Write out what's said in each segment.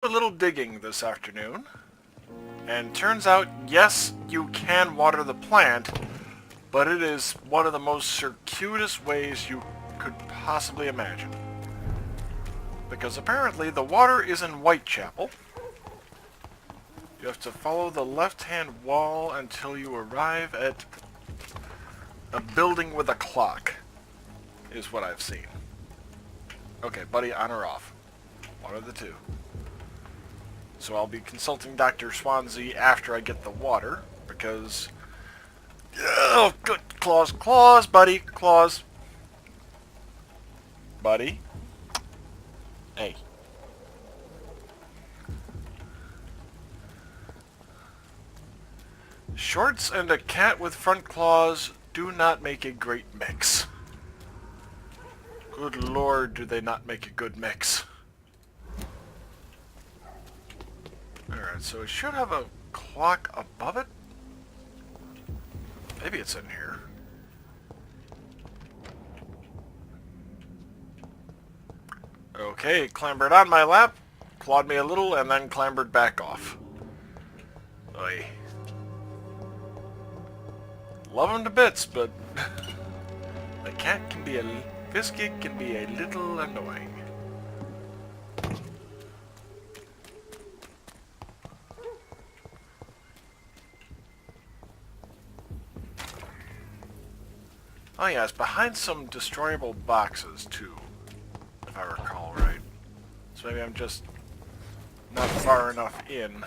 A little digging this afternoon, and turns out, yes, you can water the plant, but it is one of the most circuitous ways you could possibly imagine. Because apparently the water is in Whitechapel. You have to follow the left-hand wall until you arrive at a building with a clock, is what I've seen. Okay, buddy, on or off? One of the two. So I'll be consulting Dr. Swansea after I get the water, because... Oh, good. Claws, claws, buddy, claws. Buddy. Hey. Shorts and a cat with front claws do not make a great mix. Good lord, do they not make a good mix. Alright, so it should have a clock above it. Maybe it's in here. Okay, it clambered on my lap, clawed me a little, and then clambered back off. Oy. Love him to bits, but the cat can be biscuit can be a little annoying. Oh yeah, it's behind some destroyable boxes, too, if I recall right. So maybe I'm just not far enough in.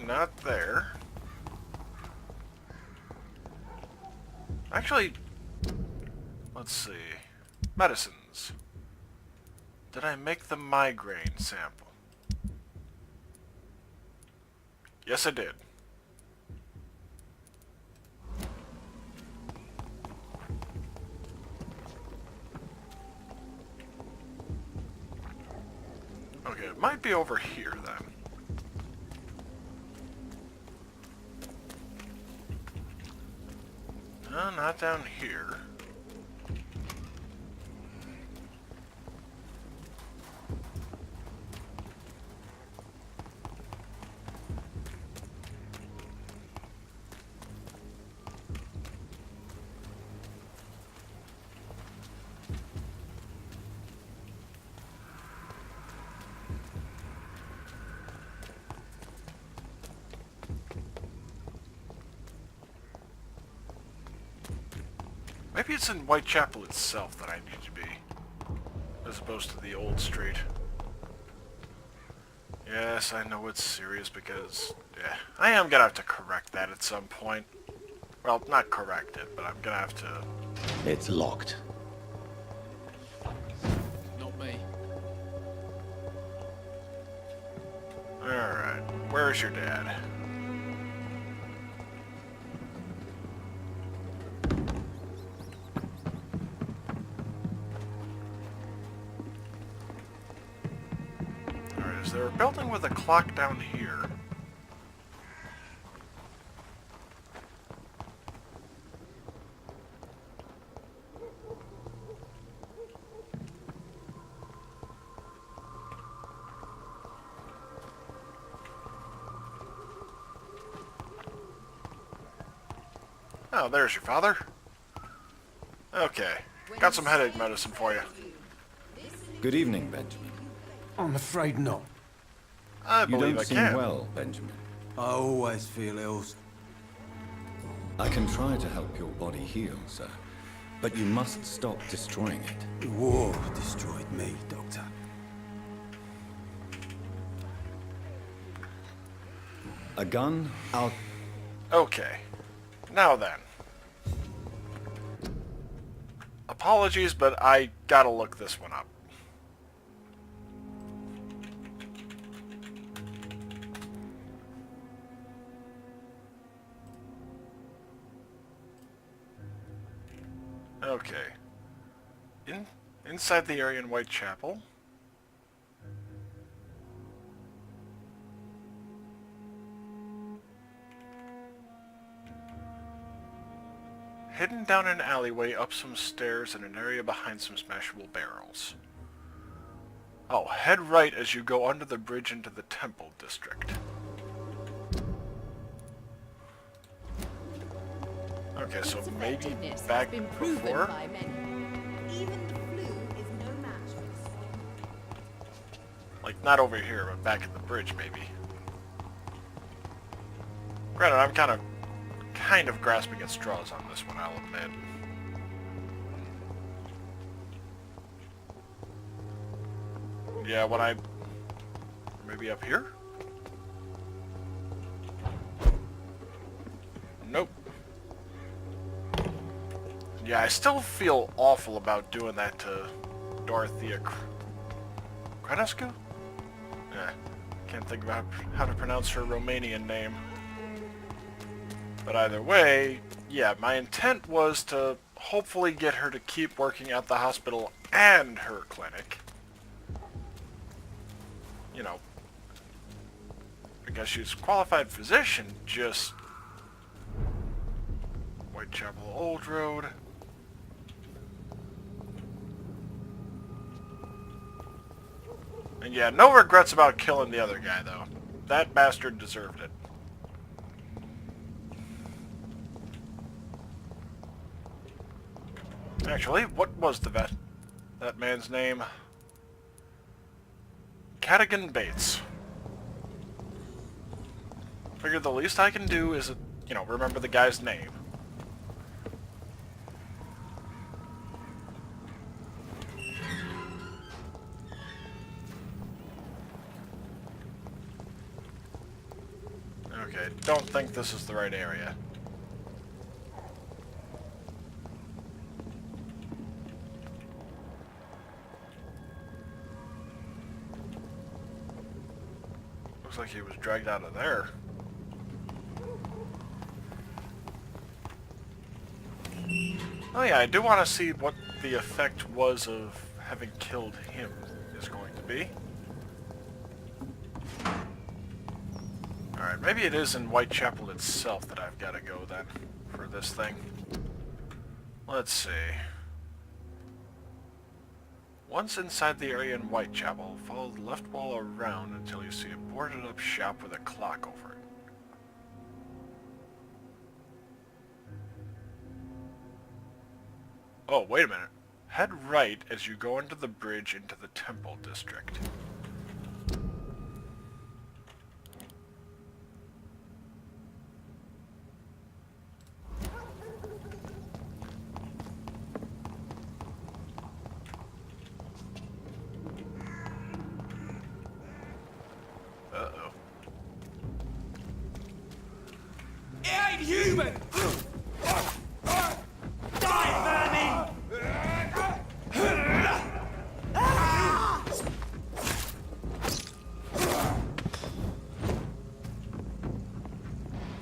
Not there. Actually, let's see. Medicines. Did I make the migraine sample? Yes, I did. Okay, it might be over here then. No, not down here. Maybe it's in Whitechapel itself that I need to be, as opposed to the old street. Yes, I know it's serious because, yeah, I am gonna have to correct that at some point. Well, not correct it, but I'm gonna have to... It's locked. Not me. Alright, where's your dad? Alright, is there a building with a clock down here? Oh, there's your father. Okay, got some headache medicine for you. Good evening, Benjamin. I'm afraid not. I You believe don't I seem can. well, Benjamin. I always feel ill. I can try to help your body heal, sir. But you must stop destroying it. The war destroyed me, Doctor. A gun? I'll... Okay. Now then. Apologies, but I gotta look this one up. Okay. Inside the area in Whitechapel. Hidden down an alleyway, up some stairs, in an area behind some smashable barrels. Oh, head right as you go under the bridge into the temple district. Okay, so maybe back before? By many. Even the flu is no match for the swine. Like, not over here, but back at the bridge, maybe. Granted, I'm kind of grasping at straws on this one, I'll admit. Yeah, when I... maybe up here? Nope. Yeah, I still feel awful about doing that to Dorothea Krenescu? Yeah, can't think about how to pronounce her Romanian name. But either way, yeah, my intent was to hopefully get her to keep working at the hospital and her clinic. You know, because she's a qualified physician, just... Whitechapel Old Road. And yeah, no regrets about killing the other guy, though. That bastard deserved it. Actually, what was that man's name? Cadigan Bates. Figured the least I can do is, you know, remember the guy's name. Okay, don't think this is the right area. Looks like he was dragged out of there. Oh yeah, I do want to see what the effect was of having killed him is going to be. Alright, maybe it is in Whitechapel itself that I've got to go then, for this thing. Let's see. Once inside the area in Whitechapel, follow the left wall around until you see a boarded up shop with a clock over it. Oh, wait a minute. Head right as you go under the bridge into the temple district. Uh-oh. It ain't human! Die, vermin!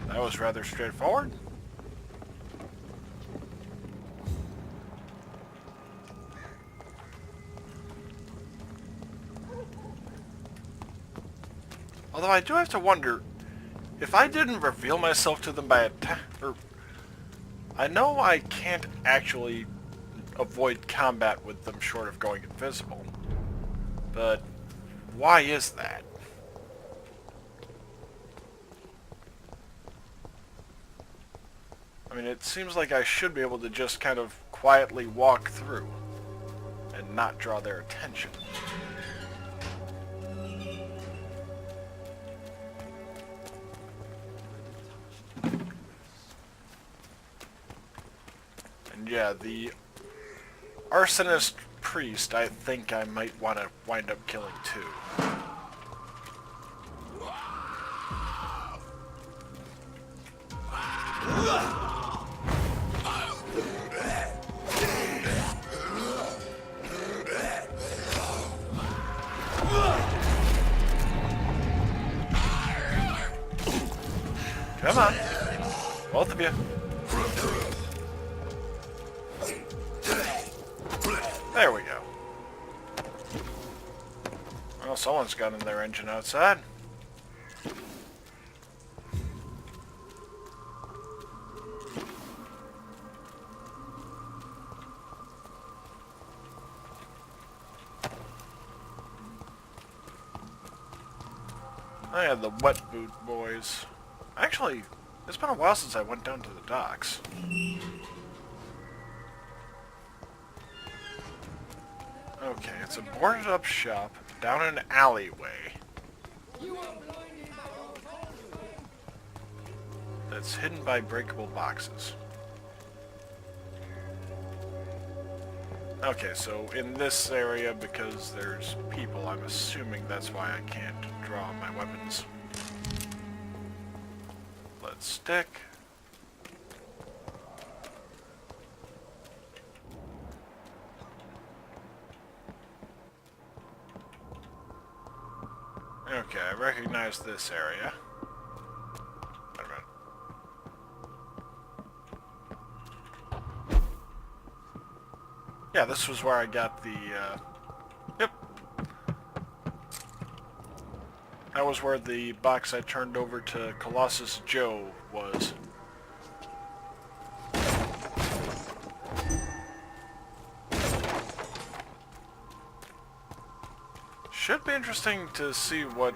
That was rather straightforward. Although I do have to wonder, if I didn't reveal myself to them by attack, or... I know I can't actually avoid combat with them short of going invisible. But why is that? I mean, it seems like I should be able to just kind of quietly walk through and not draw their attention. And yeah, the arsonist priest, I think I might want to wind up killing too. Come on. Both of you. There we go. Well, someone's got in their engine outside. I had the wet boot boys. Actually, it's been a while since I went down to the docks. Okay, it's a boarded up shop down an alleyway that's hidden by breakable boxes. Okay, so in this area, because there's people, I'm assuming that's why I can't draw my weapons. Let's stick. Okay, I recognize this area. Wait a minute. Yeah, this was where I got the, yep. That was where the box I turned over to Colossus Joe was. Should be interesting to see what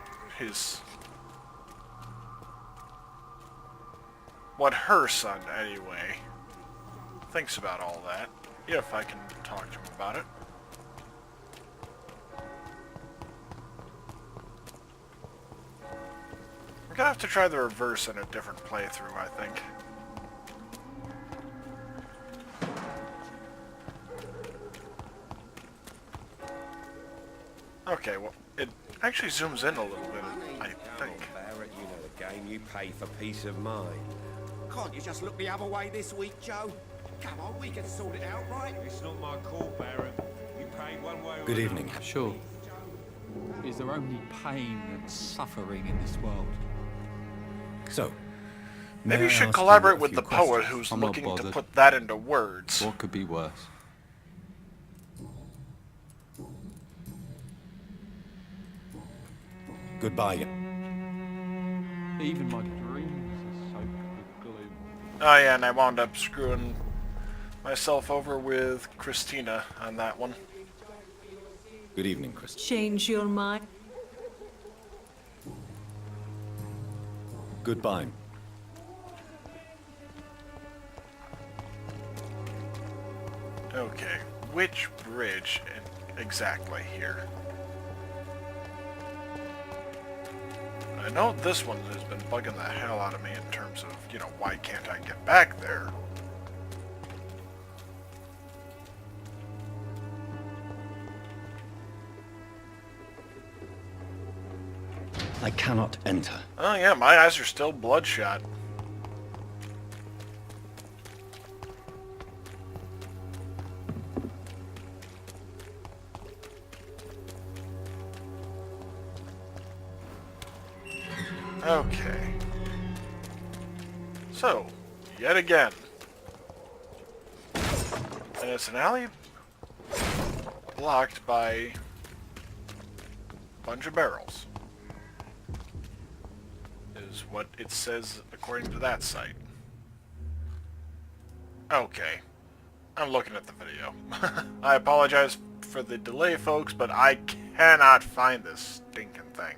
her son, anyway, thinks about all that. If I can talk to him about it. We're gonna have to try the reverse in a different playthrough, I think. Okay, well, it actually zooms in a little bit, I think. Barrett, you know the game. You pay for peace of mind. Can't you just look the other way this week, Joe? Come on, we can sort it out, right? It's not my call, Barrett. You pay one way or Good another. evening. Sure. Is there only pain and suffering in this world? So, Maybe may you I should ask collaborate a with few the poet questions? who's I'm not looking to bothered. put that into words. What could be worse? Goodbye. Even my dreams are soaked with gloom. Oh yeah, and I wound up screwing myself over with Christina on that one. Good evening, Chris. Change your mind. Goodbye. Okay, which bridge exactly here? I know this one has been bugging the hell out of me in terms of, you know, why can't I get back there? I cannot enter. Oh yeah, my eyes are still bloodshot. Okay. So, yet again. And it's an alley blocked by a bunch of barrels. Is what it says according to that site. Okay. I'm looking at the video. I apologize for the delay, folks, but I cannot find this stinking thing.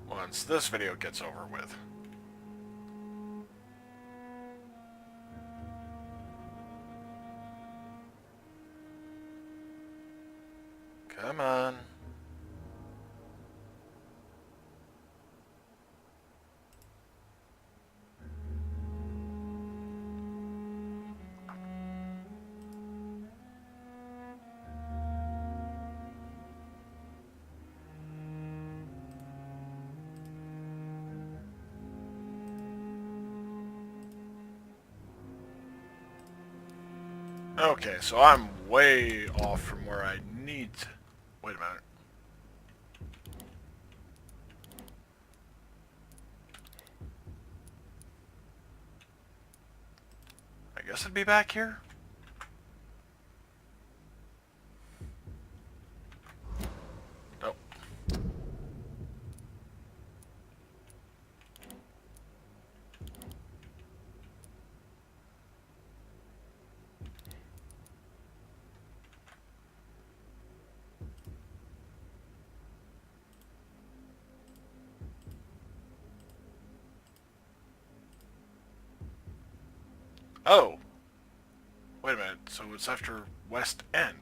Once this video gets over with. Come on. Okay, so I'm way off from where I need to... Wait a minute. I guess it'd be back here? Nope. Oh. Wait a minute, so it's after West End.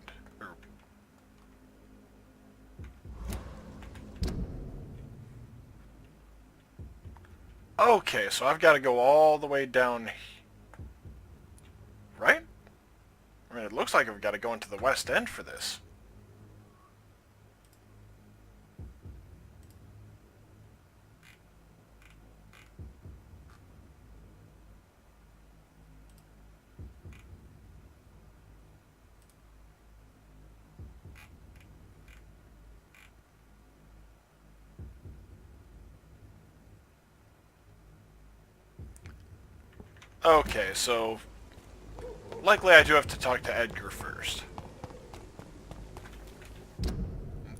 Okay, so I've got to go all the way down... Right? I mean, it looks like I've got to go into the West End for this. Okay, so likely I do have to talk to Edgar first.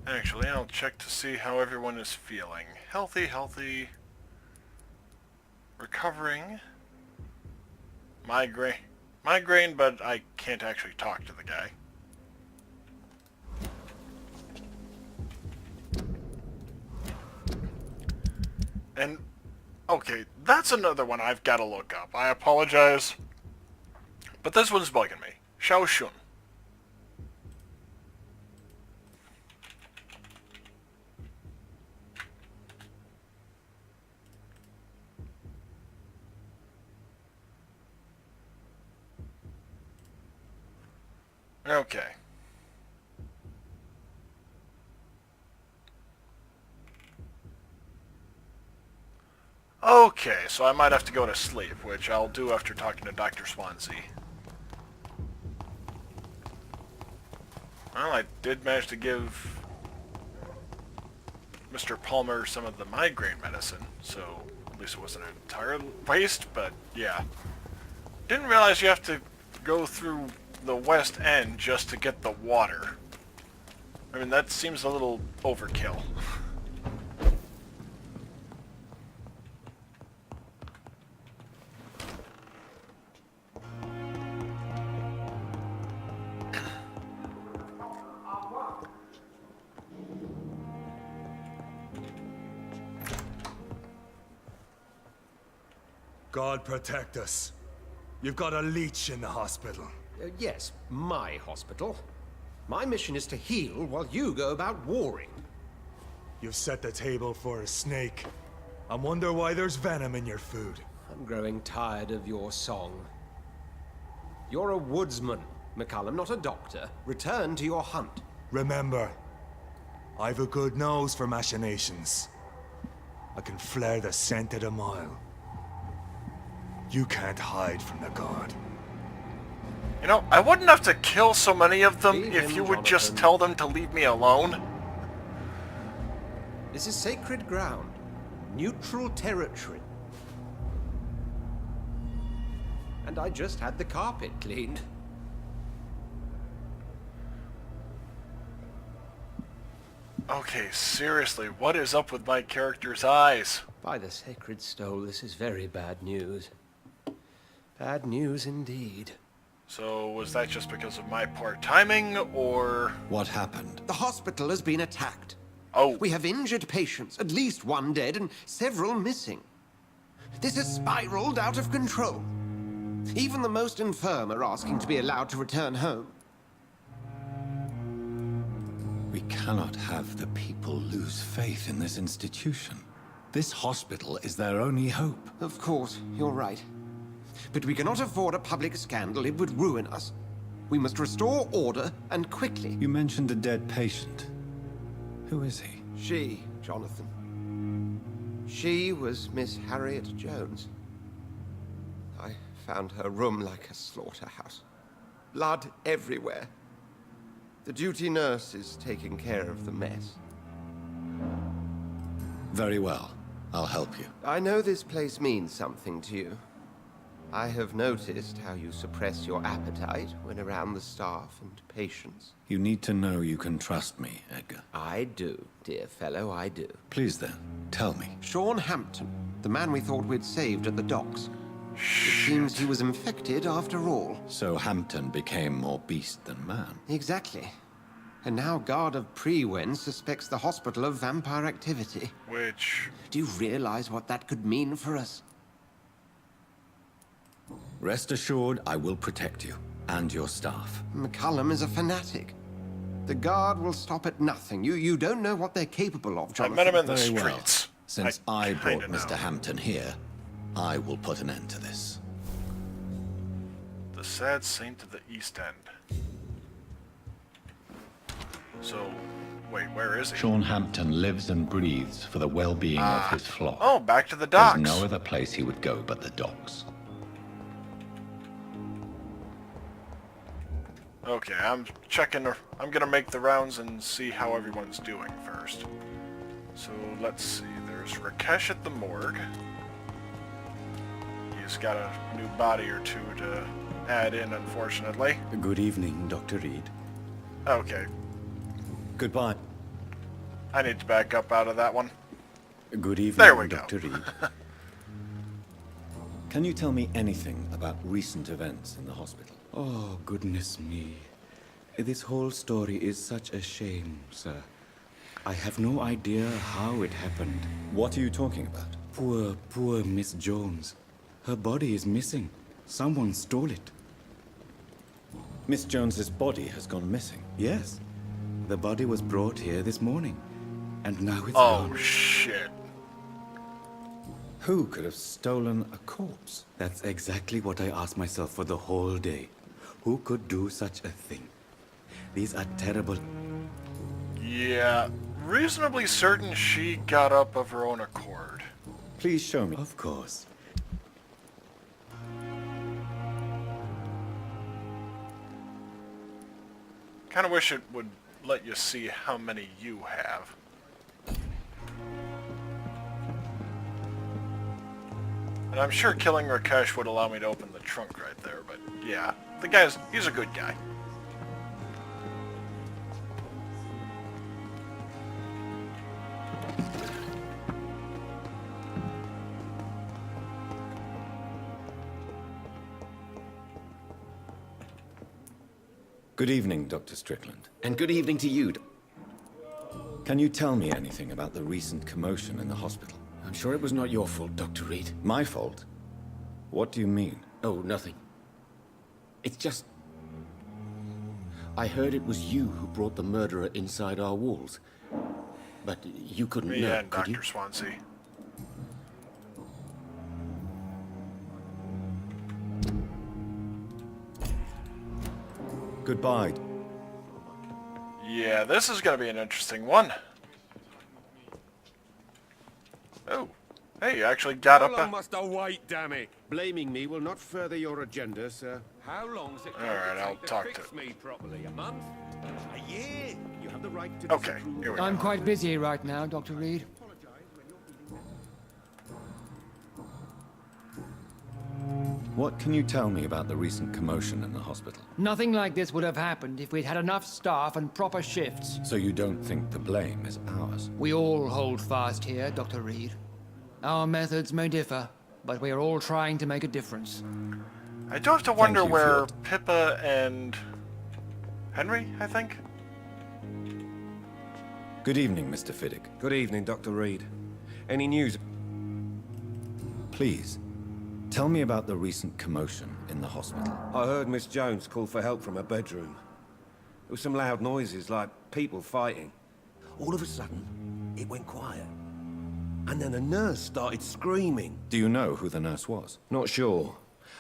Actually, I'll check to see how everyone is feeling. Healthy, healthy. Recovering. Migraine, but I can't actually talk to the guy. And okay, that's another one I've got to look up. I apologize. But this one's bugging me. Shao Shun. Okay. Okay, so I might have to go to sleep, which I'll do after talking to Dr. Swansea. Well, I did manage to give Mr. Palmer some of the migraine medicine, so at least it wasn't an entire waste, but yeah. Didn't realize you have to go through the West End just to get the water. I mean, that seems a little overkill. God protect us. You've got a leech in the hospital. Yes, my hospital. My mission is to heal while you go about warring. You've set the table for a snake. I wonder why there's venom in your food. I'm growing tired of your song. You're a woodsman, McCullum, not a doctor. Return to your hunt. Remember, I've a good nose for machinations. I can flare the scent at a mile. You can't hide from the god. You know, I wouldn't have to kill so many of them Leave if him, you would just Jonathan. tell them to leave me alone. This is sacred ground. Neutral territory. And I just had the carpet cleaned. Okay, seriously, what is up with my character's eyes? By the sacred stole, this is very bad news. Bad news indeed. So, was that just because of my poor timing, or... What happened? The hospital has been attacked. Oh, We have injured patients, at least one dead and several missing. This has spiraled out of control. Even the most infirm are asking to be allowed to return home. We cannot have the people lose faith in this institution. This hospital is their only hope. Of course, you're right. But we cannot afford a public scandal. It would ruin us. We must restore order, and quickly. You mentioned a dead patient. Who is he? She, Jonathan. She was Miss Harriet Jones. I found her room like a slaughterhouse. Blood everywhere. The duty nurse is taking care of the mess. Very well. I'll help you. I know this place means something to you. I have noticed how you suppress your appetite when around the staff and patients. You need to know you can trust me, Edgar. I do, dear fellow, I do. Please then, tell me. Sean Hampton, the man we thought we'd saved at the docks. It seems he was infected after all. So Hampton became more beast than man. Exactly. And now Guard of Prewen suspects the hospital of vampire activity. which... Do you realize what that could mean for us? Rest assured, I will protect you and your staff. McCullum is a fanatic. The guard will stop at nothing. You don't know what they're capable of, I Jonathan. met him in the Very well. streets. Since I brought kinda Mr. know. Hampton here, I will put an end to this. The sad saint of the East End. So, wait, where is he? Sean Hampton lives and breathes for the well-being of his flock. Oh, back to the There's docks. no other place he would go but the docks. Okay, I'm checking. I'm gonna make the rounds and see how everyone's doing first. So let's see. There's Rakesh at the morgue. He's got a new body or two to add in, unfortunately. Good evening, Dr. Reed. Okay, Goodbye. I need to back up out of that one. Good evening, There we go. Dr. Reed. Can you tell me anything about recent events in the hospital? Oh, goodness me. This whole story is such a shame, sir. I have no idea how it happened. What are you talking about? Poor Miss Jones. Her body is missing. Someone stole it. Miss Jones's body has gone missing. Yes. The body was brought here this morning. And now it's Oh gone. shit. Who could have stolen a corpse? That's exactly what I asked myself for the whole day. Who could do such a thing? These are terrible... Yeah, reasonably certain she got up of her own accord. Please show me. Of course. Kind of wish it would let you see how many you have. And I'm sure killing Rakesh would allow me to open the trunk right there, but yeah, he's a good guy. Good evening, Dr. Strickland. And good evening to you. Can you tell me anything about the recent commotion in the hospital? I'm sure it was not your fault, Dr. Reed. My fault? What do you mean? Oh, nothing. It's just... I heard it was you who brought the murderer inside our walls. But you couldn't Me know, and could you? Dr. Swansea. Goodbye. Yeah, this is gonna be an interesting one. Oh, hey, you actually got How up. long must I wait, damn it? Blaming me will not further your agenda, sir. How long's it All right, I'll talk fix to- me properly? A month? A year? You have the right to Okay, disapprove. here we I'm go. quite busy right now, Dr. Reed. What can you tell me about the recent commotion in the hospital? Nothing like this would have happened if we'd had enough staff and proper shifts. So you don't think the blame is ours? We all hold fast here, Dr. Reed. Our methods may differ, but we are all trying to make a difference. I do have to wonder you for where your- Pippa and Henry, I think. Good evening, Mr. Fiddick. Good evening, Dr. Reed. Any news? Please, tell me about the recent commotion in the hospital. I heard Miss Jones call for help from her bedroom. There was some loud noises, like people fighting. All of a sudden, it went quiet. And then a nurse started screaming. Do you know who the nurse was? Not sure,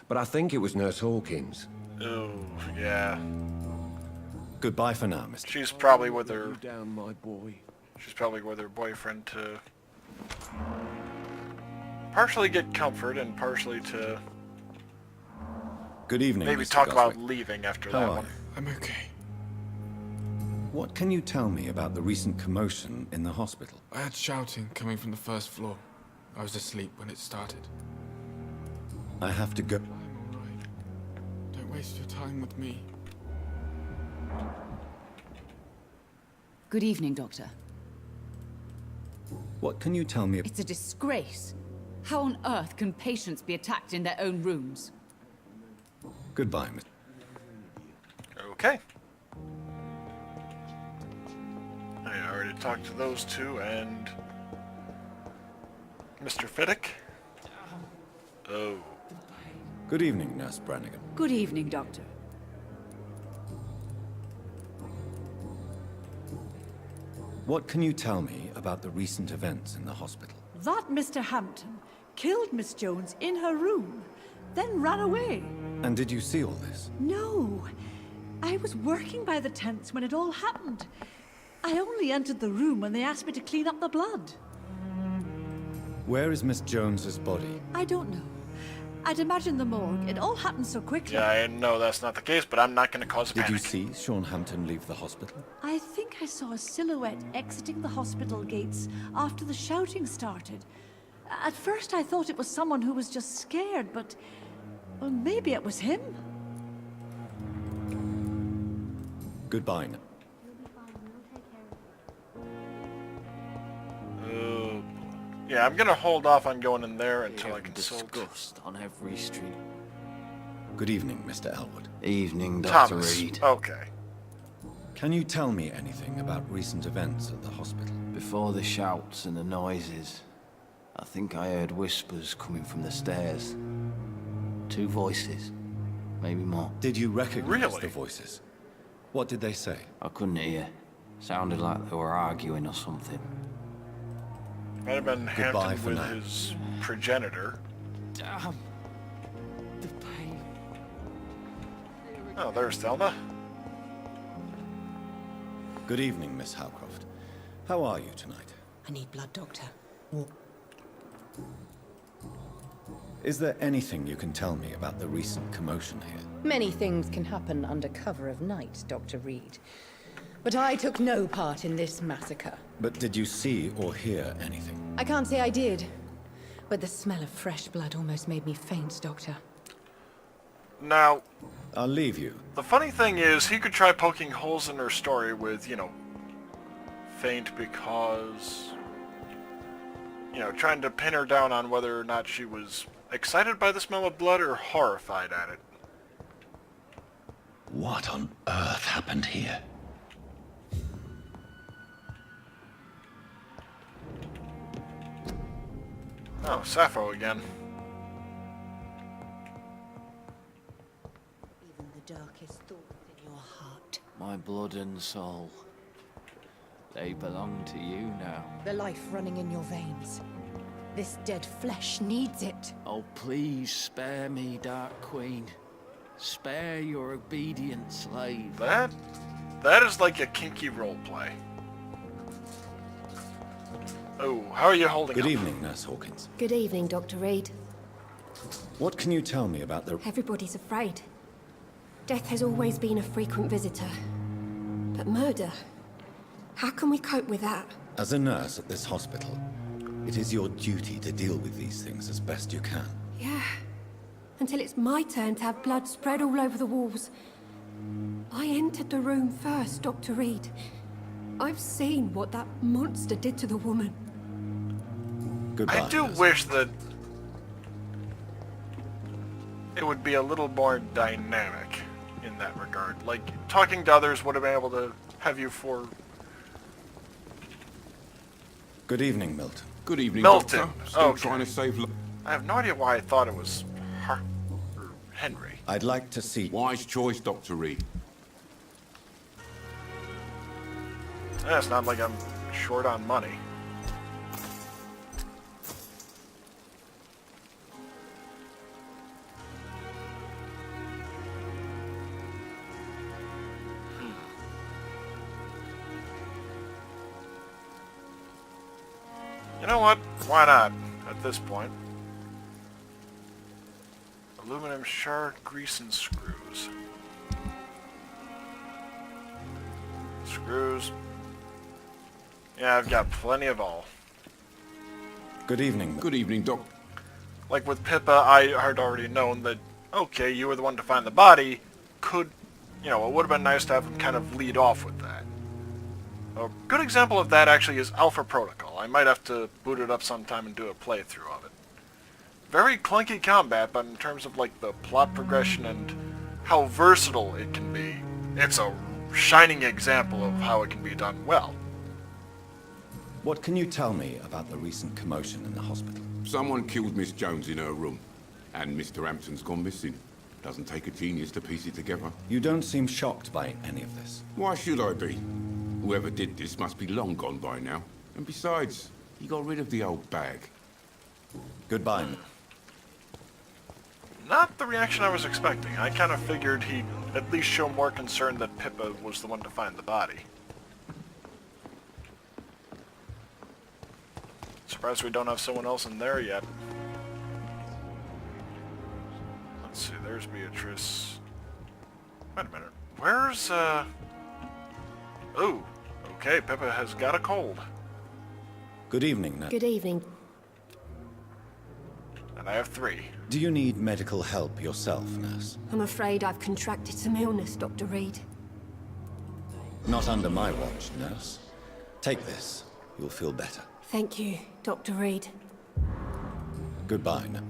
but I think it was Nurse Hawkins. Oh, yeah. Goodbye for now, Mr. She's probably with her. You down, my boy. She's probably with her boyfriend to partially get comfort and partially to Good evening, maybe Mr. talk about Goswick. leaving after How that are one. you? I'm okay. What can you tell me about the recent commotion in the hospital? I had shouting coming from the first floor. I was asleep when it started. I have to go. I'm alright. Don't waste your time with me. Good evening, Doctor. What can you tell me? It's a disgrace. How on earth can patients be attacked in their own rooms? Goodbye, Mr. Okay. I already talked to those two and Mr. Fiddick. Oh. Good evening, Nurse Brannigan. Good evening, Doctor. What can you tell me about the recent events in the hospital? That Mr. Hampton killed Miss Jones in her room, then ran away. And did you see all this? No. I was working by the tents when it all happened. I only entered the room when they asked me to clean up the blood. Where is Miss Jones's body? I don't know. I'd imagine the morgue. It all happened so quickly. Yeah, I know that's not the case, but I'm not going to cause a panic. Did you see Sean Hampton leave the hospital? I think I saw a silhouette exiting the hospital gates after the shouting started. At first I thought it was someone who was just scared, but... well, maybe it was him. Goodbye. Yeah, I'm gonna hold off on going in there until I consult. Disgust on every street. Good evening, Mr. Elwood. Evening, Dr. Thomas. Reed. Okay. Can you tell me anything about recent events at the hospital? Before the shouts and the noises, I think I heard whispers coming from the stairs. 2 voices, maybe more. Did you recognize Really? the voices? What did they say? I couldn't hear. Sounded like they were arguing or something. Might have been Goodbye Hampton for with now. his progenitor. Damn. The pain. Oh, there's Thelma. Good evening, Miss Howcroft. How are you tonight? I need blood, Doctor. Is there anything you can tell me about the recent commotion here? Many things can happen under cover of night, Dr. Reed. But I took no part in this massacre. But did you see or hear anything? I can't say I did. But the smell of fresh blood almost made me faint, Doctor. Now, I'll leave you. the funny thing is, he could try poking holes in her story with, faint because... trying to pin her down on whether or not she was excited by the smell of blood or horrified at it. What on earth happened here? Oh, Sappho again. Even the darkest thoughts in your heart. My blood and soul. They belong to you now. The life running in your veins. This dead flesh needs it. Oh, please spare me, Dark Queen. Spare your obedient slave. That is like a kinky roleplay. Oh, how are you holding Good up? evening, Nurse Hawkins. Good evening, Dr. Reed. What can you tell me about the... Everybody's afraid. Death has always been a frequent visitor. But murder? How can we cope with that? As a nurse at this hospital, it is your duty to deal with these things as best you can. Yeah. Until it's my turn to have blood spread all over the walls. I entered the room first, Dr. Reed. I've seen what that monster did to the woman. Goodbye, I do wish that it would be a little more dynamic in that regard. Like, talking to others would have been able to have you for... Good evening, Milton. Good evening, Milton. Doctor. Still Okay. trying to save... I have no idea why I thought it was Henry. I'd like to see... Wise choice, Dr. Reed. Yeah, it's not like I'm short on money. You know what? Why not, at this point? Aluminum shard, grease, and screws. Screws. Yeah, I've got plenty of all. Good evening. Good evening, Doc. Like with Pippa, I had already known that, okay, you were the one to find the body. Could, it would have been nice to have him kind of lead off with that. A good example of that actually is Alpha Protocol. I might have to boot it up sometime and do a playthrough of it. Very clunky combat, but in terms of like the plot progression and how versatile it can be, it's a shining example of how it can be done well. What can you tell me about the recent commotion in the hospital? Someone killed Miss Jones in her room. And Mr. Hampton's gone missing. Doesn't take a genius to piece it together. You don't seem shocked by any of this. Why should I be? Whoever did this must be long gone by now. And besides, he got rid of the old bag. Goodbye. Not the reaction I was expecting. I kind of figured he'd at least show more concern that Pippa was the one to find the body. Surprised we don't have someone else in there yet. Let's see, there's Beatrice. Wait a minute. Where's, Oh, okay, Pippa has got a cold. Good evening, Nat. Good evening. And I have 3. Do you need medical help yourself, nurse? I'm afraid I've contracted some illness, Dr. Reed. Not under my watch, nurse. Take this. You'll feel better. Thank you, Dr. Reed. Goodbye, Nat.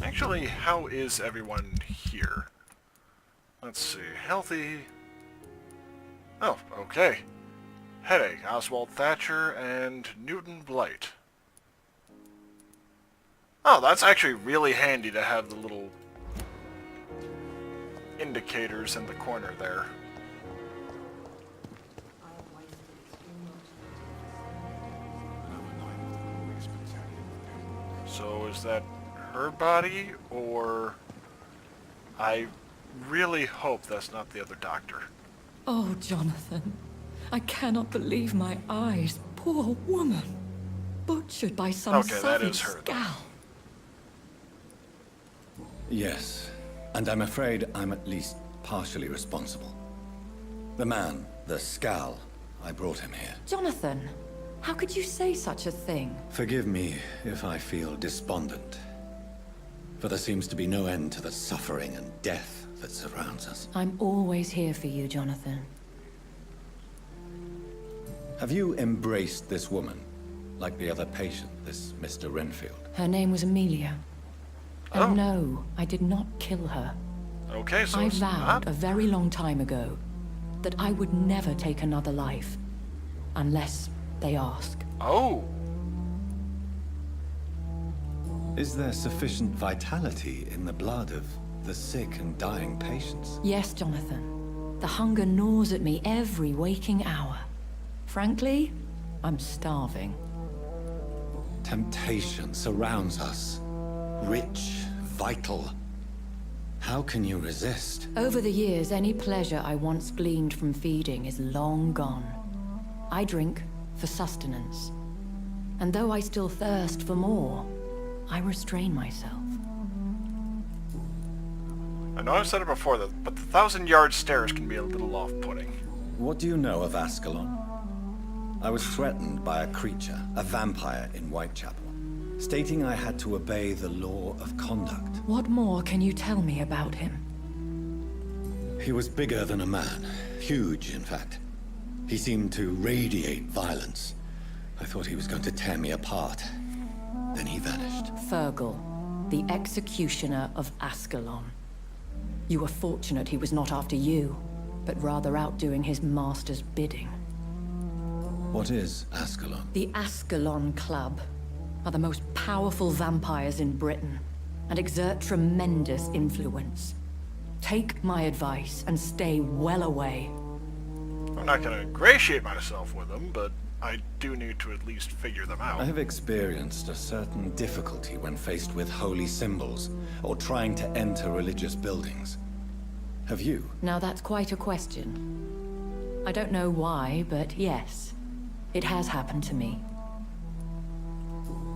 Actually, how is everyone here? Let's see. Healthy. Oh, okay. Headache, Oswald Thatcher, and Newton Blight. Oh, that's actually really handy to have the little indicators in the corner there. So is that her body, or... I really hope that's not the other doctor. Oh, Jonathan. I cannot believe my eyes. Poor woman. Butchered by some savage scowl. Yes, and I'm afraid I'm at least partially responsible. The man, the scowl, I brought him here. Jonathan, how could you say such a thing? Forgive me if I feel despondent, for there seems to be no end to the suffering and death that surrounds us. I'm always here for you, Jonathan. Have you embraced this woman, like the other patient, this Mr. Renfield? Her name was Amelia. And no, I did not kill her. Okay, so I it's vowed not... a very long time ago that I would never take another life, unless they ask. Oh! Is there sufficient vitality in the blood of the sick and dying patients? Yes, Jonathan. The hunger gnaws at me every waking hour. Frankly, I'm starving. Temptation surrounds us. Rich, vital. How can you resist? Over the years, any pleasure I once gleaned from feeding is long gone. I drink for sustenance. And though I still thirst for more, I restrain myself. I know I've said it before, but the 1,000-yard stairs can be a little off-putting. What do you know of Ascalon? I was threatened by a creature, a vampire in Whitechapel, stating I had to obey the law of conduct. What more can you tell me about him? He was bigger than a man. Huge, in fact. He seemed to radiate violence. I thought he was going to tear me apart. Then he vanished. Fergal, the executioner of Ascalon. You were fortunate he was not after you, but rather out doing his master's bidding. What is Ascalon? The Ascalon Club are the most powerful vampires in Britain and exert tremendous influence. Take my advice and stay well away. I'm not going to ingratiate myself with them, but I do need to at least figure them out. I have experienced a certain difficulty when faced with holy symbols or trying to enter religious buildings. Have you? Now that's quite a question. I don't know why, but yes, it has happened to me.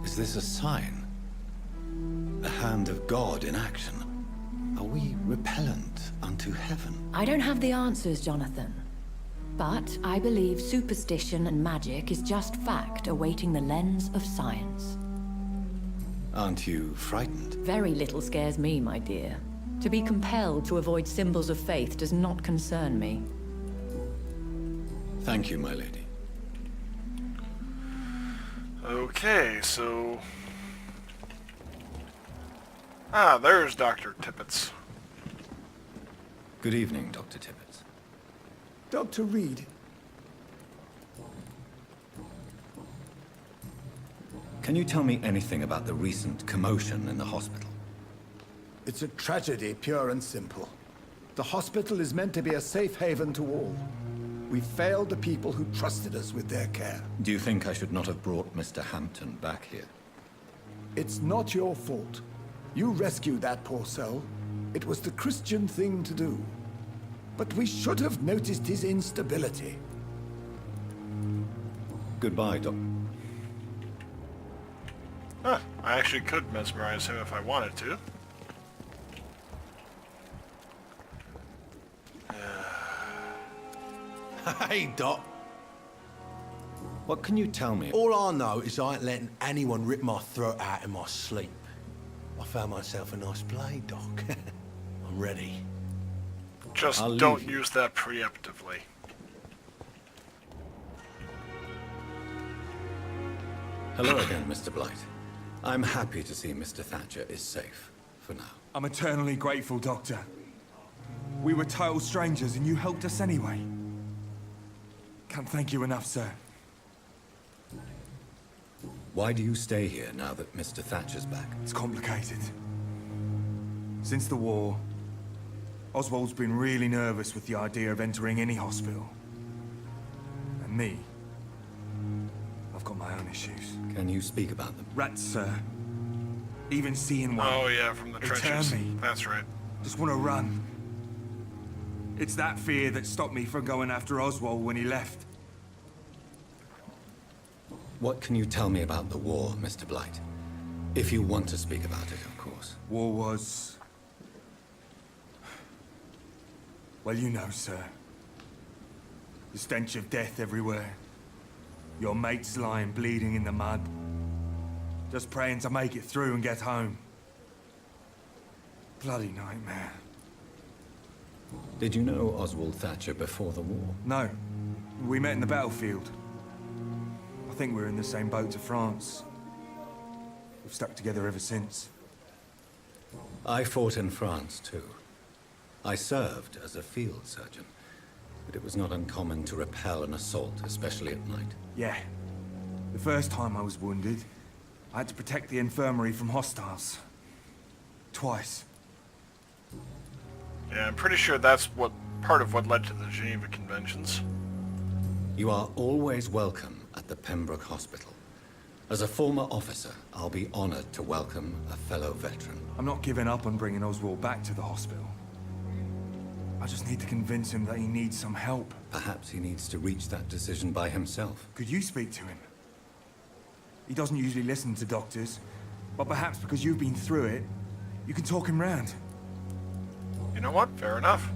Is this a sign? The hand of God in action? Are we repellent unto heaven? I don't have the answers, Jonathan. But I believe superstition and magic is just fact awaiting the lens of science. Aren't you frightened? Very little scares me, my dear. To be compelled to avoid symbols of faith does not concern me. Thank you, my lady. Okay, so... Ah, there's Dr. Tippett. Good evening, Dr. Tippett. Dr. Reed. Can you tell me anything about the recent commotion in the hospital? It's a tragedy, pure and simple. The hospital is meant to be a safe haven to all. We failed the people who trusted us with their care. Do you think I should not have brought Mr. Hampton back here? It's not your fault. You rescued that poor soul. It was the Christian thing to do. But we should have noticed his instability. Goodbye, Doc. Huh, I actually could mesmerize him if I wanted to. Hey, Doc. What can you tell me? All I know is I ain't letting anyone rip my throat out in my sleep. I found myself a nice blade, Doc. I'm ready. Just don't use that preemptively. Hello again, Mr. Blight. I'm happy to see Mr. Thatcher is safe, for now. I'm eternally grateful, Doctor. We were total strangers and you helped us anyway. Can't thank you enough, sir. Why do you stay here now that Mr. Thatcher's back? It's complicated. Since the war, Oswald's been really nervous with the idea of entering any hospital. And me, I've got my own issues. Can you speak about them? Rats, sir. Even seeing one. Oh yeah, from the they trenches. turn me. That's right. Just want to run. It's that fear that stopped me from going after Oswald when he left. What can you tell me about the war, Mr. Blight? If you want to speak about it, of course. War was... Well, you know, sir. The stench of death everywhere. Your mates lying bleeding in the mud. Just praying to make it through and get home. Bloody nightmare. Did you know Oswald Thatcher before the war? No. We met in the battlefield. I think we're in the same boat to France. We've stuck together ever since. I fought in France, too. I served as a field surgeon, but it was not uncommon to repel an assault, especially at night. Yeah. The first time I was wounded, I had to protect the infirmary from hostiles. Twice. Yeah, I'm pretty sure that's part of what led to the Geneva Conventions. You are always welcome at the Pembroke Hospital. As a former officer, I'll be honored to welcome a fellow veteran. I'm not giving up on bringing Oswald back to the hospital. I just need to convince him that he needs some help. Perhaps he needs to reach that decision by himself. Could you speak to him? He doesn't usually listen to doctors, but perhaps because you've been through it, you can talk him round. You know what? Fair enough.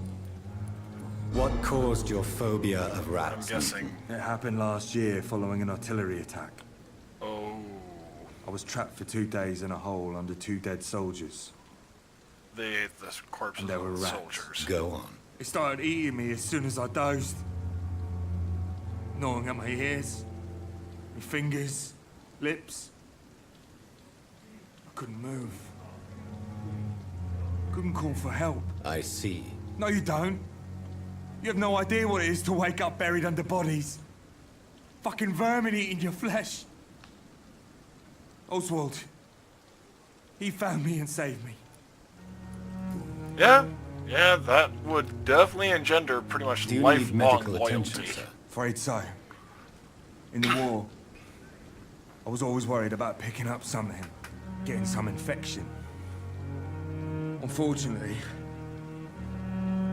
What caused your phobia of rats? I'm guessing. It happened last year following an artillery attack. Oh. I was trapped for 2 days in a hole under 2 dead soldiers. They ate the corpses And there were of the rats. soldiers. Go on. It started eating me as soon as I dozed. Gnawing at my ears, my fingers, lips. I couldn't move. Couldn't call for help. I see. No, you don't. You have no idea what it is to wake up buried under bodies. Fucking vermin eating your flesh. Oswald. He found me and saved me. Yeah, that would definitely engender pretty much Do you need lifelong medical loyalty. attention, sir? Afraid so. In the war, I was always worried about picking up something, getting some infection. Unfortunately,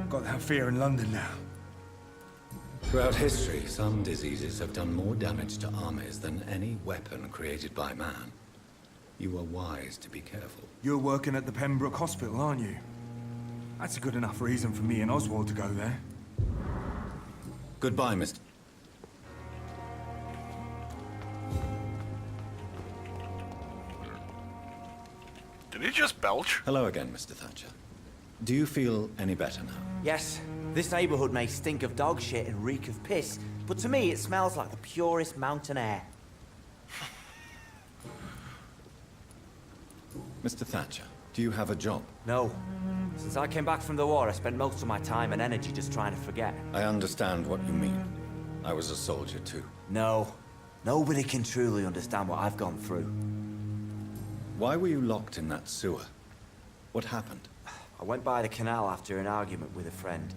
I've got that fear in London now. Throughout history, some diseases have done more damage to armies than any weapon created by man. You are wise to be careful. You're working at the Pembroke Hospital, aren't you? That's a good enough reason for me and Oswald to go there. Goodbye, Mr. Did he just belch? Hello again, Mr. Thatcher. Do you feel any better now? Yes, this neighborhood may stink of dog shit and reek of piss, but to me it smells like the purest mountain air. Mr. Thatcher, do you have a job? No. Since I came back from the war, I spent most of my time and energy just trying to forget. I understand what you mean. I was a soldier too. No. Nobody can truly understand what I've gone through. Why were you locked in that sewer? What happened? I went by the canal after an argument with a friend.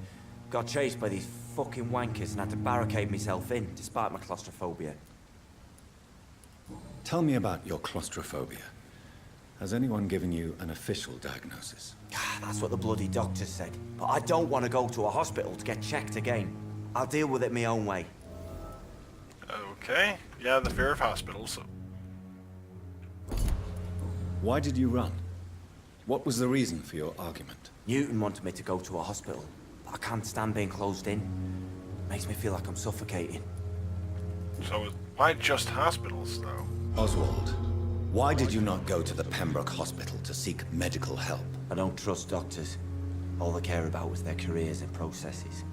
Got chased by these fucking wankers and had to barricade myself in, despite my claustrophobia. Tell me about your claustrophobia. Has anyone given you an official diagnosis? That's what the bloody doctor said. But I don't want to go to a hospital to get checked again. I'll deal with it my own way. Okay. Yeah, the fear of hospitals. Why did you run? What was the reason for your argument? Newton wanted me to go to a hospital, but I can't stand being closed in. Makes me feel like I'm suffocating. So why just hospitals, though? Oswald, why did you not go to the Pembroke Hospital to seek medical help? I don't trust doctors. All they care about was their careers and processes.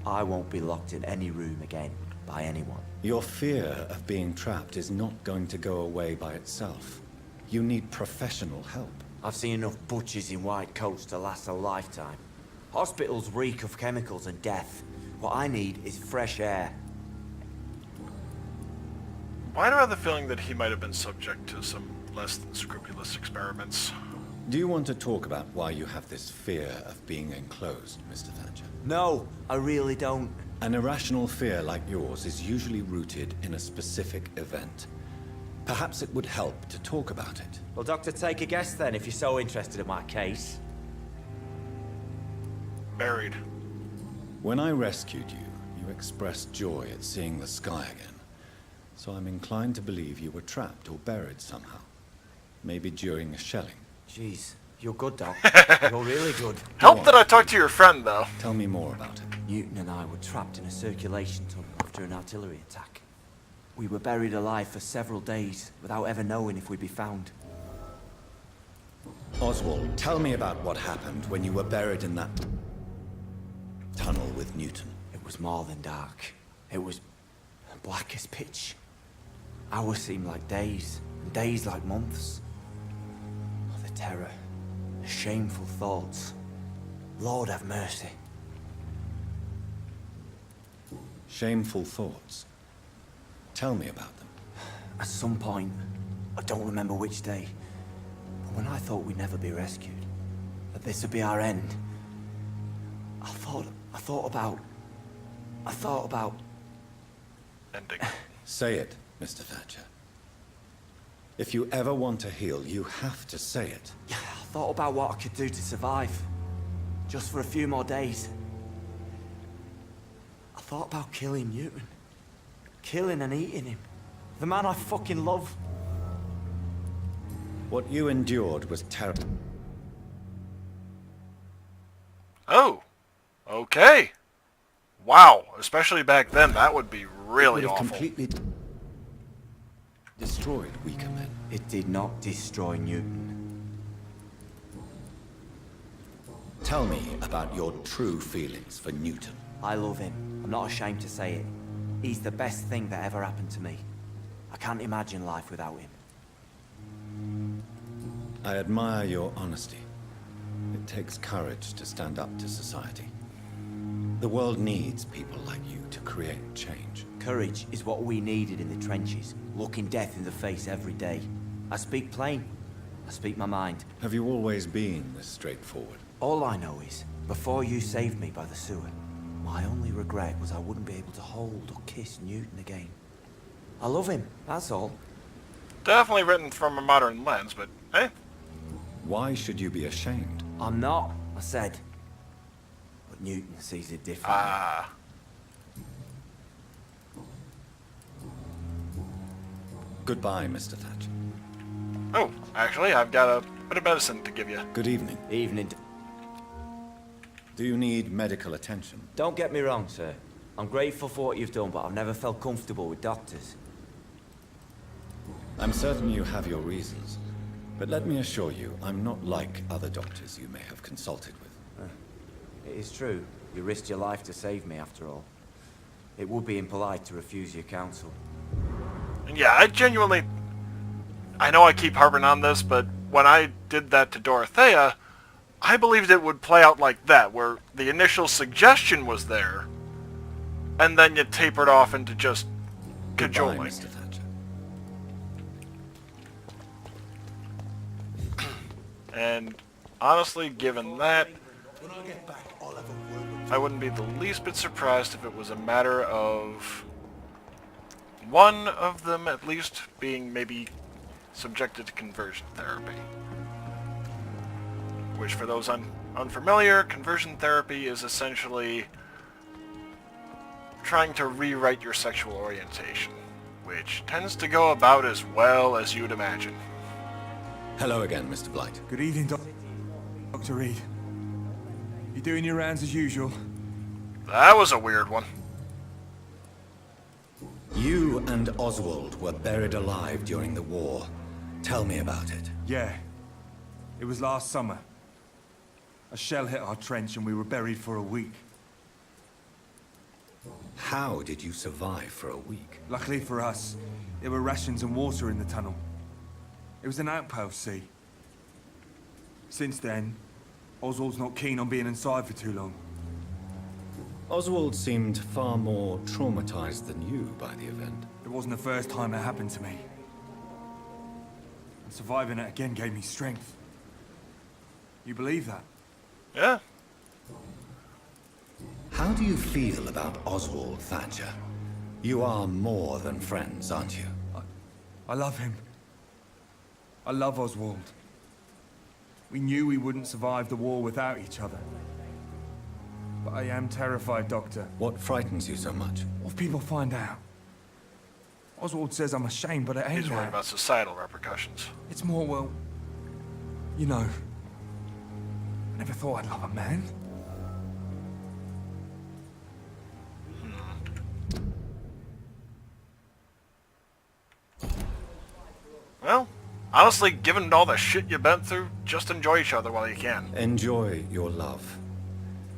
I won't be locked in any room again by anyone. Your fear of being trapped is not going to go away by itself. You need professional help. I've seen enough butchers in white coats to last a lifetime. Hospitals reek of chemicals and death. What I need is fresh air. Why do I have the feeling that he might have been subject to some less than scrupulous experiments? Do you want to talk about why you have this fear of being enclosed, Mr. Thatcher? No, I really don't. An irrational fear like yours is usually rooted in a specific event. Perhaps it would help to talk about it. Well, Doctor, take a guess then, if you're so interested in my case. Buried. When I rescued you, you expressed joy at seeing the sky again. So I'm inclined to believe you were trapped or buried somehow. Maybe during a shelling. Jeez, you're good, Doc. You're really good. Help that I talked to your friend, though. Tell me more about it. Newton and I were trapped in a circulation tunnel after an artillery attack. We were buried alive for several days without ever knowing if we'd be found. Oswald, tell me about what happened when you were buried in that tunnel with Newton. It was more than dark. It was black as pitch. Hours seemed like days, and days like months. Oh, the terror, the shameful thoughts. Lord have mercy. Shameful thoughts. Tell me about them. At some point, I don't remember which day, but when I thought we'd never be rescued, that this would be our end, I thought about... Ending. Say it, Mr. Thatcher. If you ever want to heal, you have to say it. Yeah, I thought about what I could do to survive. Just for a few more days. I thought about killing Newton. Killing and eating him. The man I fucking love. What you endured was terrible. Oh. Okay. Wow. Especially back then, that would be really It would have awful. completely destroyed weaker men. It did not destroy Newton. Tell me about your true feelings for Newton. I love him. I'm not ashamed to say it. He's the best thing that ever happened to me. I can't imagine life without him. I admire your honesty. It takes courage to stand up to society. The world needs people like you to create change. Courage is what we needed in the trenches, looking death in the face every day. I speak plain. I speak my mind. Have you always been this straightforward? All I know is, before you saved me by the sewer, my only regret was I wouldn't be able to hold or kiss Newton again. I love him, that's all. Definitely written from a modern lens, but hey. Why should you be ashamed? I'm not, I said. But Newton sees it differently. Ah. Goodbye, Mr. Thatcher. Oh, actually, I've got a bit of medicine to give you. Good evening. Evening. Do you need medical attention? Don't get me wrong, sir. I'm grateful for what you've done, but I've never felt comfortable with doctors. I'm certain you have your reasons. But let me assure you, I'm not like other doctors you may have consulted with. It is true. You risked your life to save me, after all. It would be impolite to refuse your counsel. And yeah, I know I keep harping on this, but when I did that to Dorothea, I believed it would play out like that, where the initial suggestion was there, and then you tapered off into just Goodbye, cajoling. Mr. Thatcher. And honestly, given that, When I get back, I'll have a word with I wouldn't be the least bit surprised if it was a matter of one of them at least being maybe subjected to conversion therapy. Which, for those unfamiliar, conversion therapy is essentially trying to rewrite your sexual orientation, which tends to go about as well as you'd imagine. Hello again, Mr. Blight. Good evening, Dr. Reed. You doing your rounds as usual? That was a weird one. You and Oswald were buried alive during the war. Tell me about it. Yeah. It was last summer. A shell hit our trench and we were buried for a week. How did you survive for a week? Luckily for us, there were rations and water in the tunnel. It was an outpost, see. Since then, Oswald's not keen on being inside for too long. Oswald seemed far more traumatized than you by the event. It wasn't the first time it happened to me. And surviving it again gave me strength. You believe that? Yeah. How do you feel about Oswald Thatcher? You are more than friends, aren't you? I love him. I love Oswald. We knew we wouldn't survive the war without each other. But I am terrified, Doctor. What frightens you so much? What if people find out? Oswald says I'm ashamed, but it ain't He's worried that. about societal repercussions. It's more, well, you know, I never thought I'd love a man. Well, honestly, given all the shit you've been through, just enjoy each other while you can. Enjoy your love.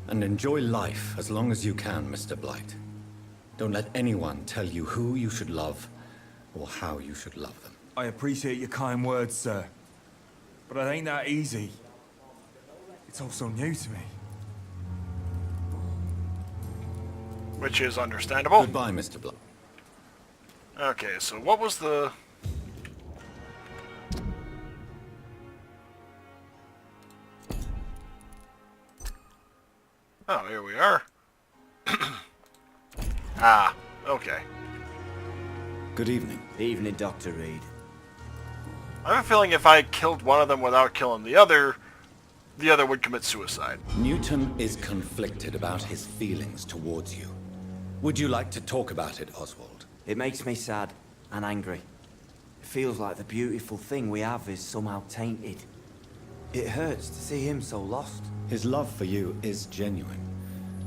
And enjoy life as long as you can, Mr. Blight. Don't let anyone tell you who you should love or how you should love them. I appreciate your kind words, sir. But it ain't that easy. It's all so new to me. Which is understandable. Goodbye, Mr. Blight. Okay, so what was the... Oh, here we are. Ah, okay. Good evening. Evening, Dr. Reed. I have a feeling if I killed one of them without killing the other would commit suicide. Newton is conflicted about his feelings towards you. Would you like to talk about it, Oswald? It makes me sad and angry. It feels like the beautiful thing we have is somehow tainted. It hurts to see him so lost. His love for you is genuine.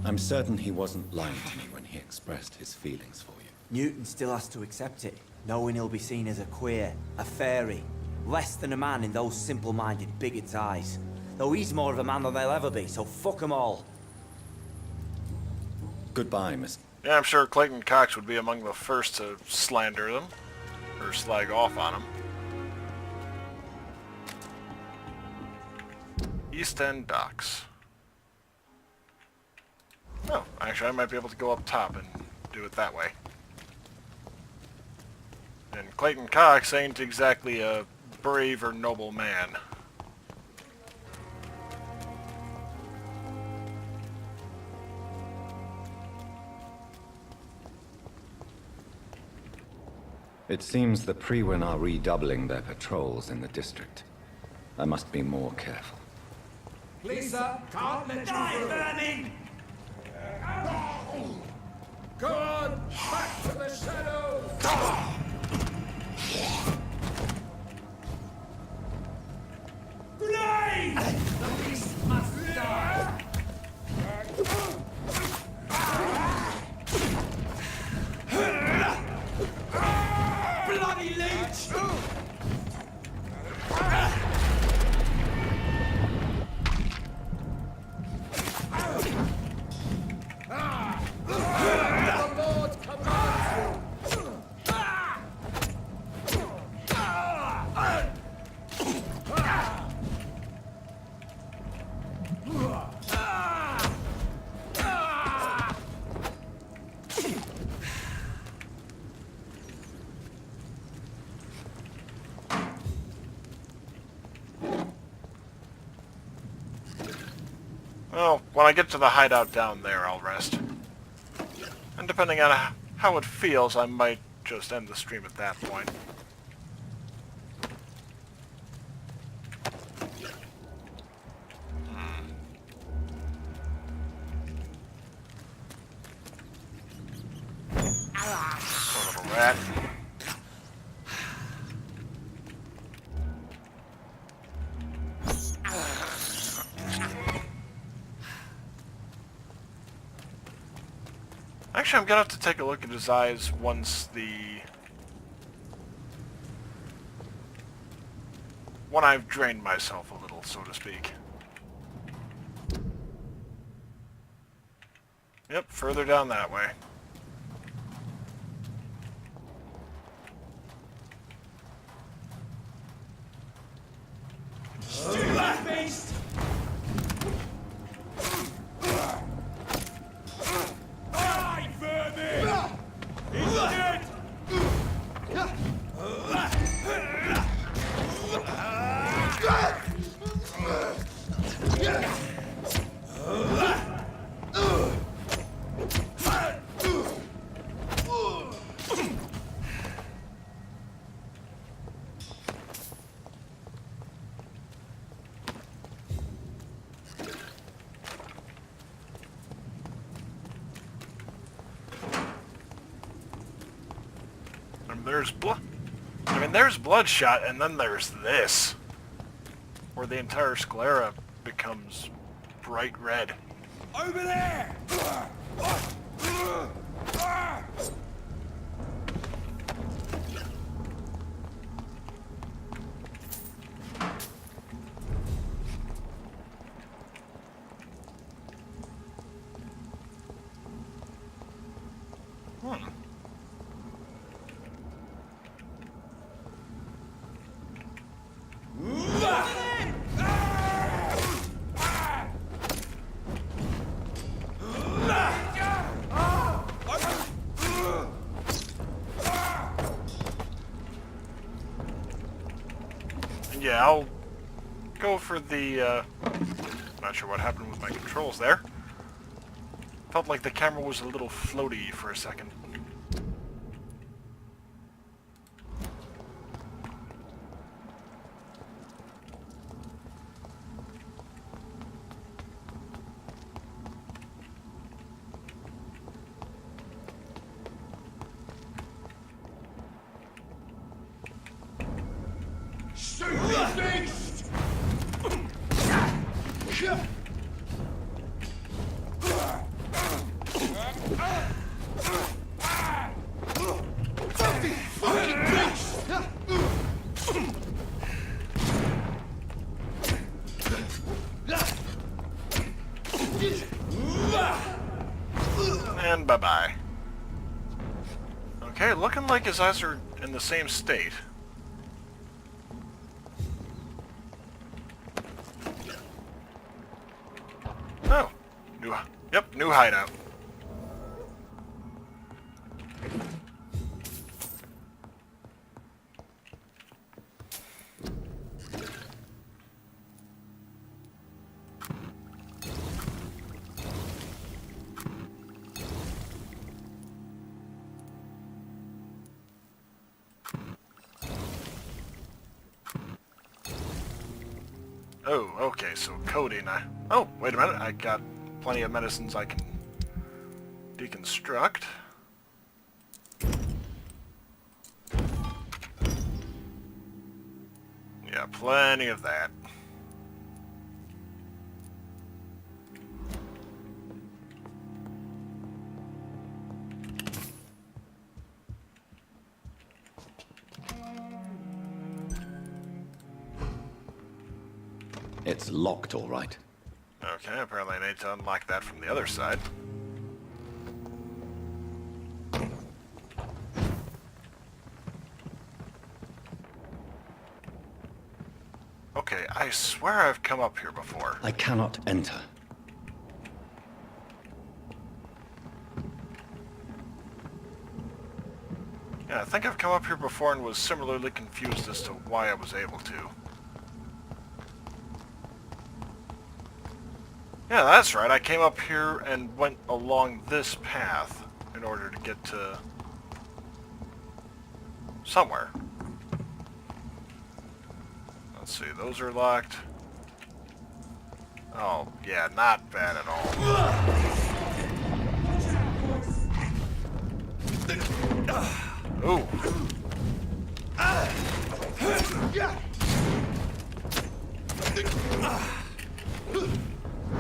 I'm certain he wasn't lying to me when he expressed his feelings for you. Newton still has to accept it, knowing he'll be seen as a queer, a fairy, less than a man in those simple-minded bigots' eyes. Though he's more of a man than they'll ever be, so fuck them all. Goodbye, Miss... Yeah, I'm sure Clayton Cox would be among the first to slander them, or slag off on them. East End Docks. Oh, actually I might be able to go up top and do it that way. And Clayton Cox ain't exactly a brave or noble man. It seems the Priwen are redoubling their patrols in the district. I must be more careful. Please, sir, can't let you through. Go on, back to the shadows! Grenade! The beast must die! Bloody leech! The Lord commands you! Well, when I get to the hideout down there, I'll rest. And depending on how it feels, I might just end the stream at that point. Poor little rat. Actually, I'm gonna have to take a look at his eyes once when I've drained myself a little, so to speak. Yep, further down that way. Beast! Die, vermin! He's dead! There's blood. I mean, there's Bloodshot, and then there's this, where the entire sclera becomes bright red. Over there! Yeah, I'll go for the, not sure what happened with my controls there. Felt like the camera was a little floaty for a second. And bye-bye. Okay, looking like his eyes are in the same state. Oh, new hideout. Oh, okay, so codeine. Oh, wait a minute, I got plenty of medicines I can deconstruct. Yeah, plenty of that. It's locked, all right. Okay, apparently I need to unlock that from the other side. Okay, I swear I've come up here before. I cannot enter. Yeah, I think I've come up here before and was similarly confused as to why I was able to. Yeah, that's right. I came up here and went along this path in order to get to somewhere. Let's see, those are locked. Oh, yeah, not bad at all. Ooh.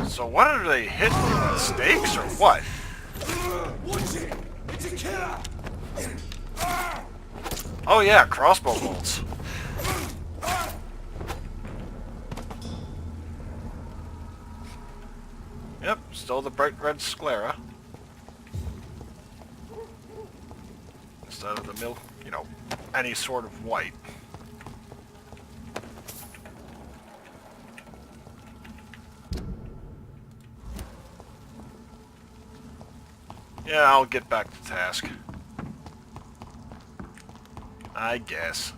So what are they hitting? Stakes or what? It's a killer! Oh yeah, crossbow bolts. Yep, still the bright red sclera. Instead of the milk, you know, any sort of white. Yeah, I'll get back to task. I guess.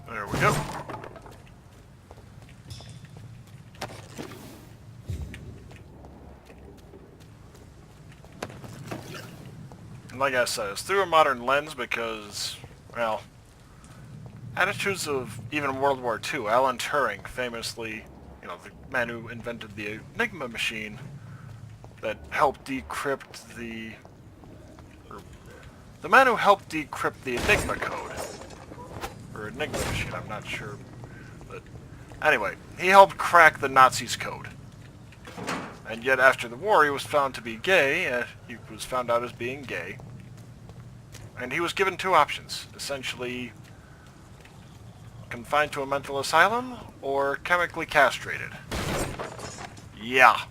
There we go. And like I said, it's through a modern lens because, well, attitudes of even World War II. Alan Turing, famously, you know, the man who invented the Enigma machine that helped decrypt the man who helped decrypt the Enigma code. Or Enigma machine, I'm not sure. But anyway, he helped crack the Nazis' code. And yet after the war he was found to be gay, he was found out as being gay. And he was given two options, essentially confined to a mental asylum or chemically castrated. Yeah.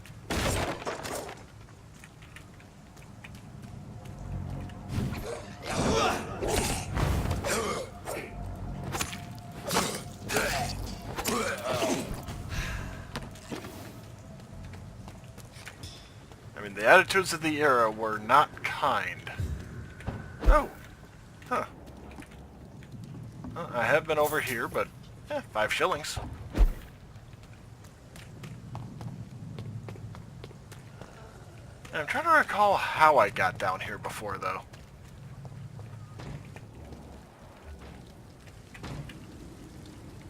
I mean, the attitudes of the era were not kind. Oh. Huh. Well, I have been over here, but 5 shillings. I'm trying to recall how I got down here before, though.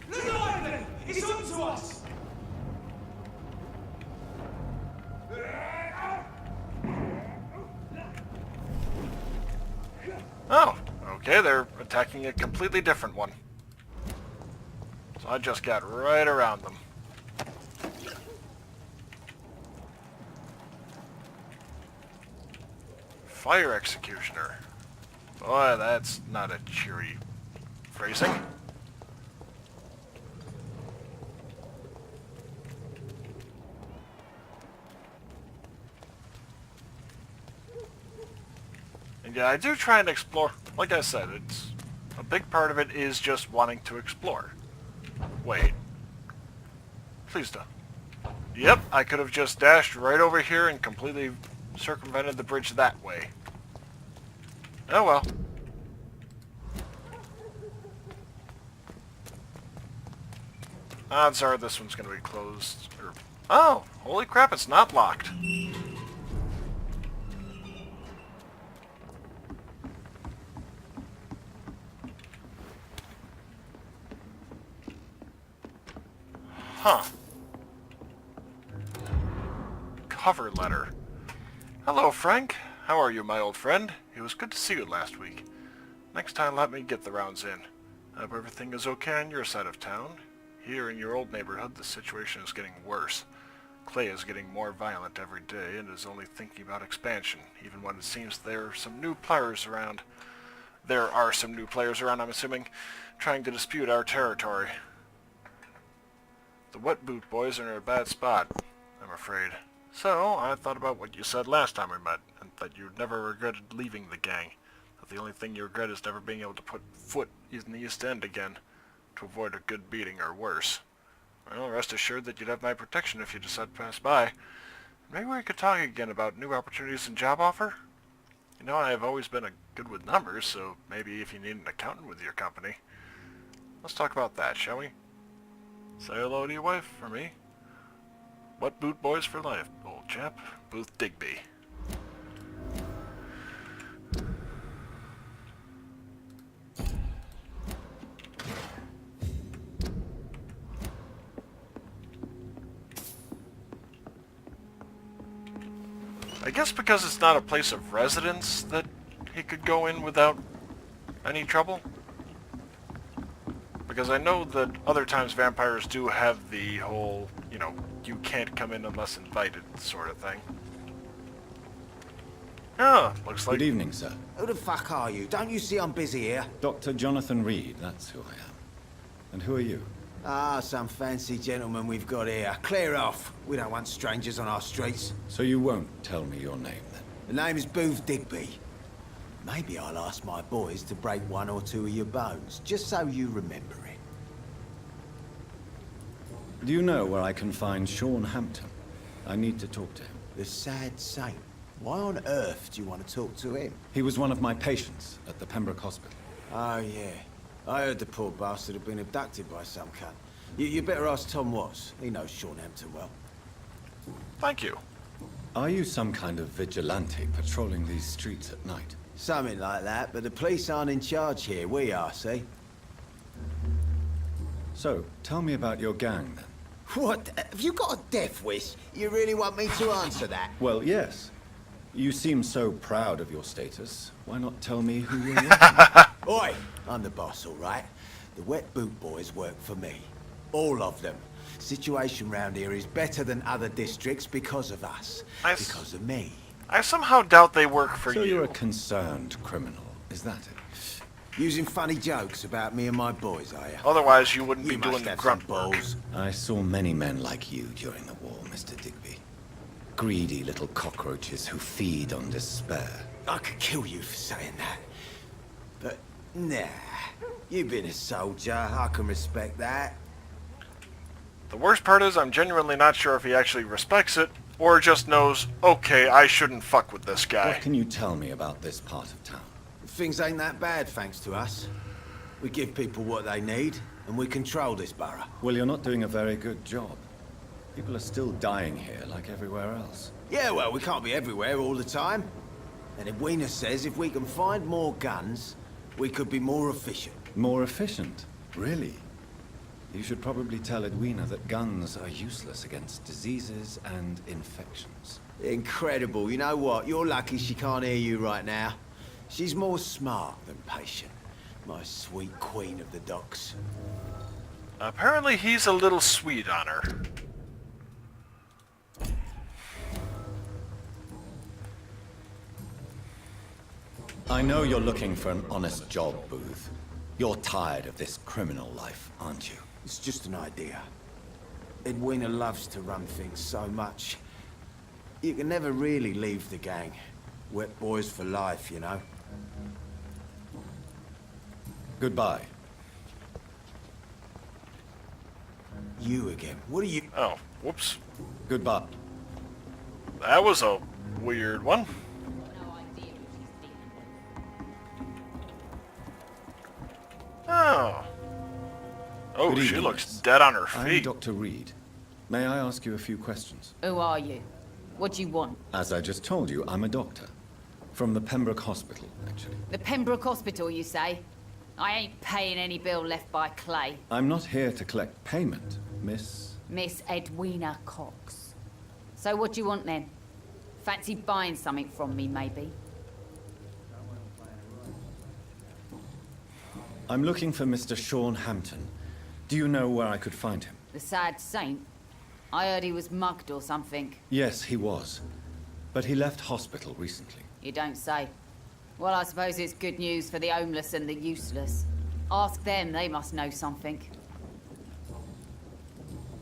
Look at it! It's up to us! Oh, okay, they're attacking a completely different one. So I just got right around them. Fire executioner. Boy, that's not a cheery phrasing. And yeah, I do try and explore. Like I said, it's a big part of it is just wanting to explore. Wait. Please don't. Yep, I could have just dashed right over here and completely circumvented the bridge that way. Oh well. Odds are this one's going to be closed. Oh, holy crap, it's not locked. Huh. Cover letter. Hello, Frank. How are you, my old friend? It was good to see you last week. Next time, let me get the rounds in. I hope everything is okay on your side of town. Here in your old neighborhood, the situation is getting worse. Clay is getting more violent every day and is only thinking about expansion, even when it seems there are some new players around. I'm assuming, trying to dispute our territory. The Wet Boot Boys are in a bad spot, I'm afraid. So, I thought about what you said last time we met, and that you never regretted leaving the gang. That the only thing you regret is never being able to put foot in the East End again, to avoid a good beating or worse. Well, rest assured that you'd have my protection if you decide to pass by. Maybe we could talk again about new opportunities and job offer? You know, I have always been good with numbers, so maybe if you need an accountant with your company. Let's talk about that, shall we? Say hello to your wife for me. What boot boys for life, old chap? Booth Digby. I guess because it's not a place of residence that he could go in without any trouble. Because I know that other times vampires do have the whole, you know, you can't come in unless invited sort of thing. Ah, looks like... Good evening, sir. Who the fuck are you? Don't you see I'm busy here? Dr. Jonathan Reed, that's who I am. And who are you? Ah, some fancy gentleman we've got here. Clear off. We don't want strangers on our streets. So you won't tell me your name, then? The name is Booth Digby. Maybe I'll ask my boys to break one or two of your bones, just so you remember it. Do you know where I can find Sean Hampton? I need to talk to him. The sad saint. Why on earth do you want to talk to him? He was one of my patients at the Pembroke Hospital. Oh, yeah. I heard the poor bastard had been abducted by some cunt. You better ask Tom Watts. He knows Sean Hampton well. Thank you. Are you some kind of vigilante patrolling these streets at night? Something like that, but the police aren't in charge here. We are, see? So, tell me about your gang, then. What? Have you got a death wish? You really want me to answer that? Well, yes. You seem so proud of your status. Why not tell me who you're with? Oi! I'm the boss, all right? The Wet Boot Boys work for me. All of them. Situation round here is better than other districts because of us. Because of me. I somehow doubt they work for you. So you're a concerned criminal, is that it? Using funny jokes about me and my boys, are you? Otherwise you wouldn't be doing the grunt work. I saw many men like you during the war, Mr. Digby. Greedy little cockroaches who feed on despair. I could kill you for saying that. But, nah. You've been a soldier. I can respect that. The worst part is I'm genuinely not sure if he actually respects it, or just knows, okay, I shouldn't fuck with this guy. What can you tell me about this part of town? Things ain't that bad, thanks to us. We give people what they need, and we control this borough. Well, you're not doing a very good job. People are still dying here, like everywhere else. Yeah, well, we can't be everywhere all the time. And Edwina says if we can find more guns, we could be more efficient. More efficient? Really? You should probably tell Edwina that guns are useless against diseases and infections. Incredible. You know what? You're lucky she can't hear you right now. She's more smart than patient. My sweet queen of the docks. Apparently he's a little sweet on her. I know you're looking for an honest job, Booth. You're tired of this criminal life, aren't you? It's just an idea. Edwina loves to run things so much. You can never really leave the gang. Wet boys for life, you know. Goodbye. You again. What are you... Oh, whoops. Goodbye. That was a weird one. Oh. Oh, Good she evening, looks miss. dead on her I'm feet. Dr. Reed. May I ask you a few questions? Who are you? What do you want? As I just told you, I'm a doctor. From the Pembroke Hospital, actually. The Pembroke Hospital, you say? I ain't paying any bill left by Clay. I'm not here to collect payment, Miss... Miss Edwina Cox. So what do you want then? Fancy buying something from me, maybe? I'm looking for Mr. Sean Hampton. Do you know where I could find him? The sad saint? I heard he was mugged or something. Yes, he was. But he left hospital recently. You don't say. Well, I suppose it's good news for the homeless and the useless. Ask them, they must know something.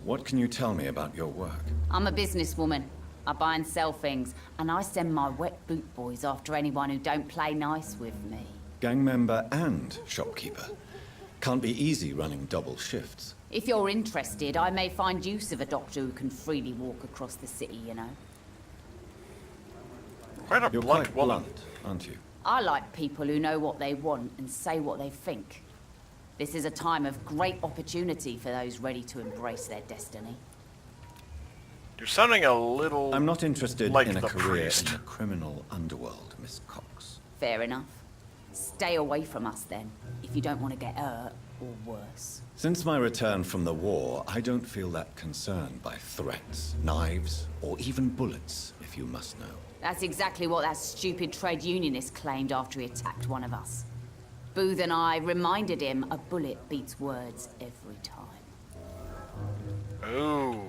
What can you tell me about your work? I'm a businesswoman. I buy and sell things, and I send my wet boot boys after anyone who don't play nice with me. Gang member and shopkeeper. Can't be easy running double shifts. If you're interested, I may find use of a doctor who can freely walk across the city, you know. Quite a You're blunt quite woman. blunt, aren't you? I like people who know what they want and say what they think. This is a time of great opportunity for those ready to embrace their destiny. You're sounding a little... I'm not interested like in a the career priest. in the criminal underworld, Miss Cox. Fair enough. Stay away from us then, if you don't want to get hurt or worse. Since my return from the war, I don't feel that concerned by threats, knives, or even bullets, if you must know. That's exactly what that stupid trade unionist claimed after he attacked one of us. Booth and I reminded him a bullet beats words every time. Ooh.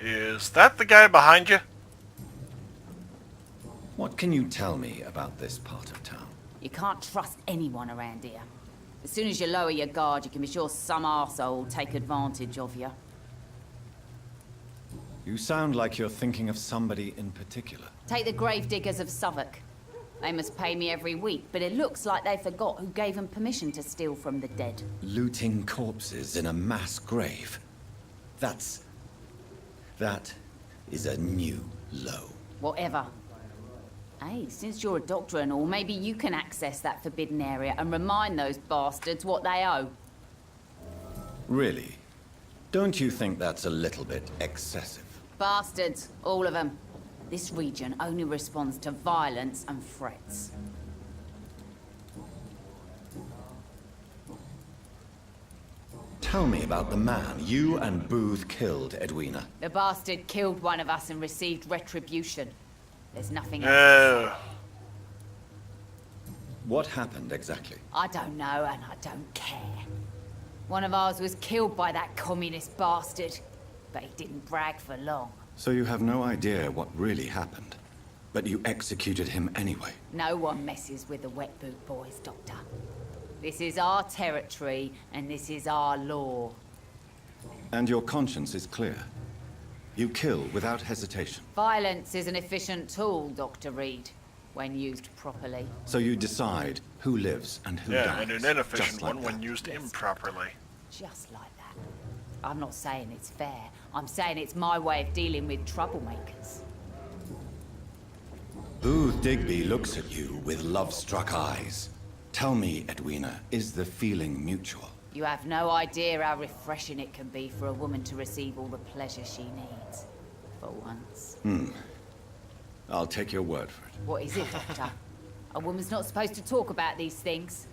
Is that the guy behind you? What can you tell me about this part of town? You can't trust anyone around here. As soon as you lower your guard, you can be sure some arsehole will take advantage of you. You sound like you're thinking of somebody in particular. Take the gravediggers of Southwark. They must pay me every week, but it looks like they forgot who gave them permission to steal from the dead. Looting corpses in a mass grave. That is a new low. Whatever. Hey, since you're a doctor and all, maybe you can access that forbidden area and remind those bastards what they owe. Really? Don't you think that's a little bit excessive? Bastards, all of them. This region only responds to violence and threats. Tell me about the man you and Booth killed, Edwina. The bastard killed one of us and received retribution. There's nothing else. What happened exactly? I don't know and I don't care. One of ours was killed by that communist bastard, but he didn't brag for long. So you have no idea what really happened, but you executed him anyway. No one messes with the wet boot boys, Doctor. This is our territory and this is our law. And your conscience is clear. You kill without hesitation. Violence is an efficient tool, Dr. Reed, when used properly. So you decide who lives and who dies. Yeah, and an inefficient just like one when that. used improperly. Just like that. I'm not saying it's fair. I'm saying it's my way of dealing with troublemakers. Booth Digby looks at you with love-struck eyes. Tell me, Edwina, is the feeling mutual? You have no idea how refreshing it can be for a woman to receive all the pleasure she needs. For once. I'll take your word for it. What is it, Doctor? A woman's not supposed to talk about these things.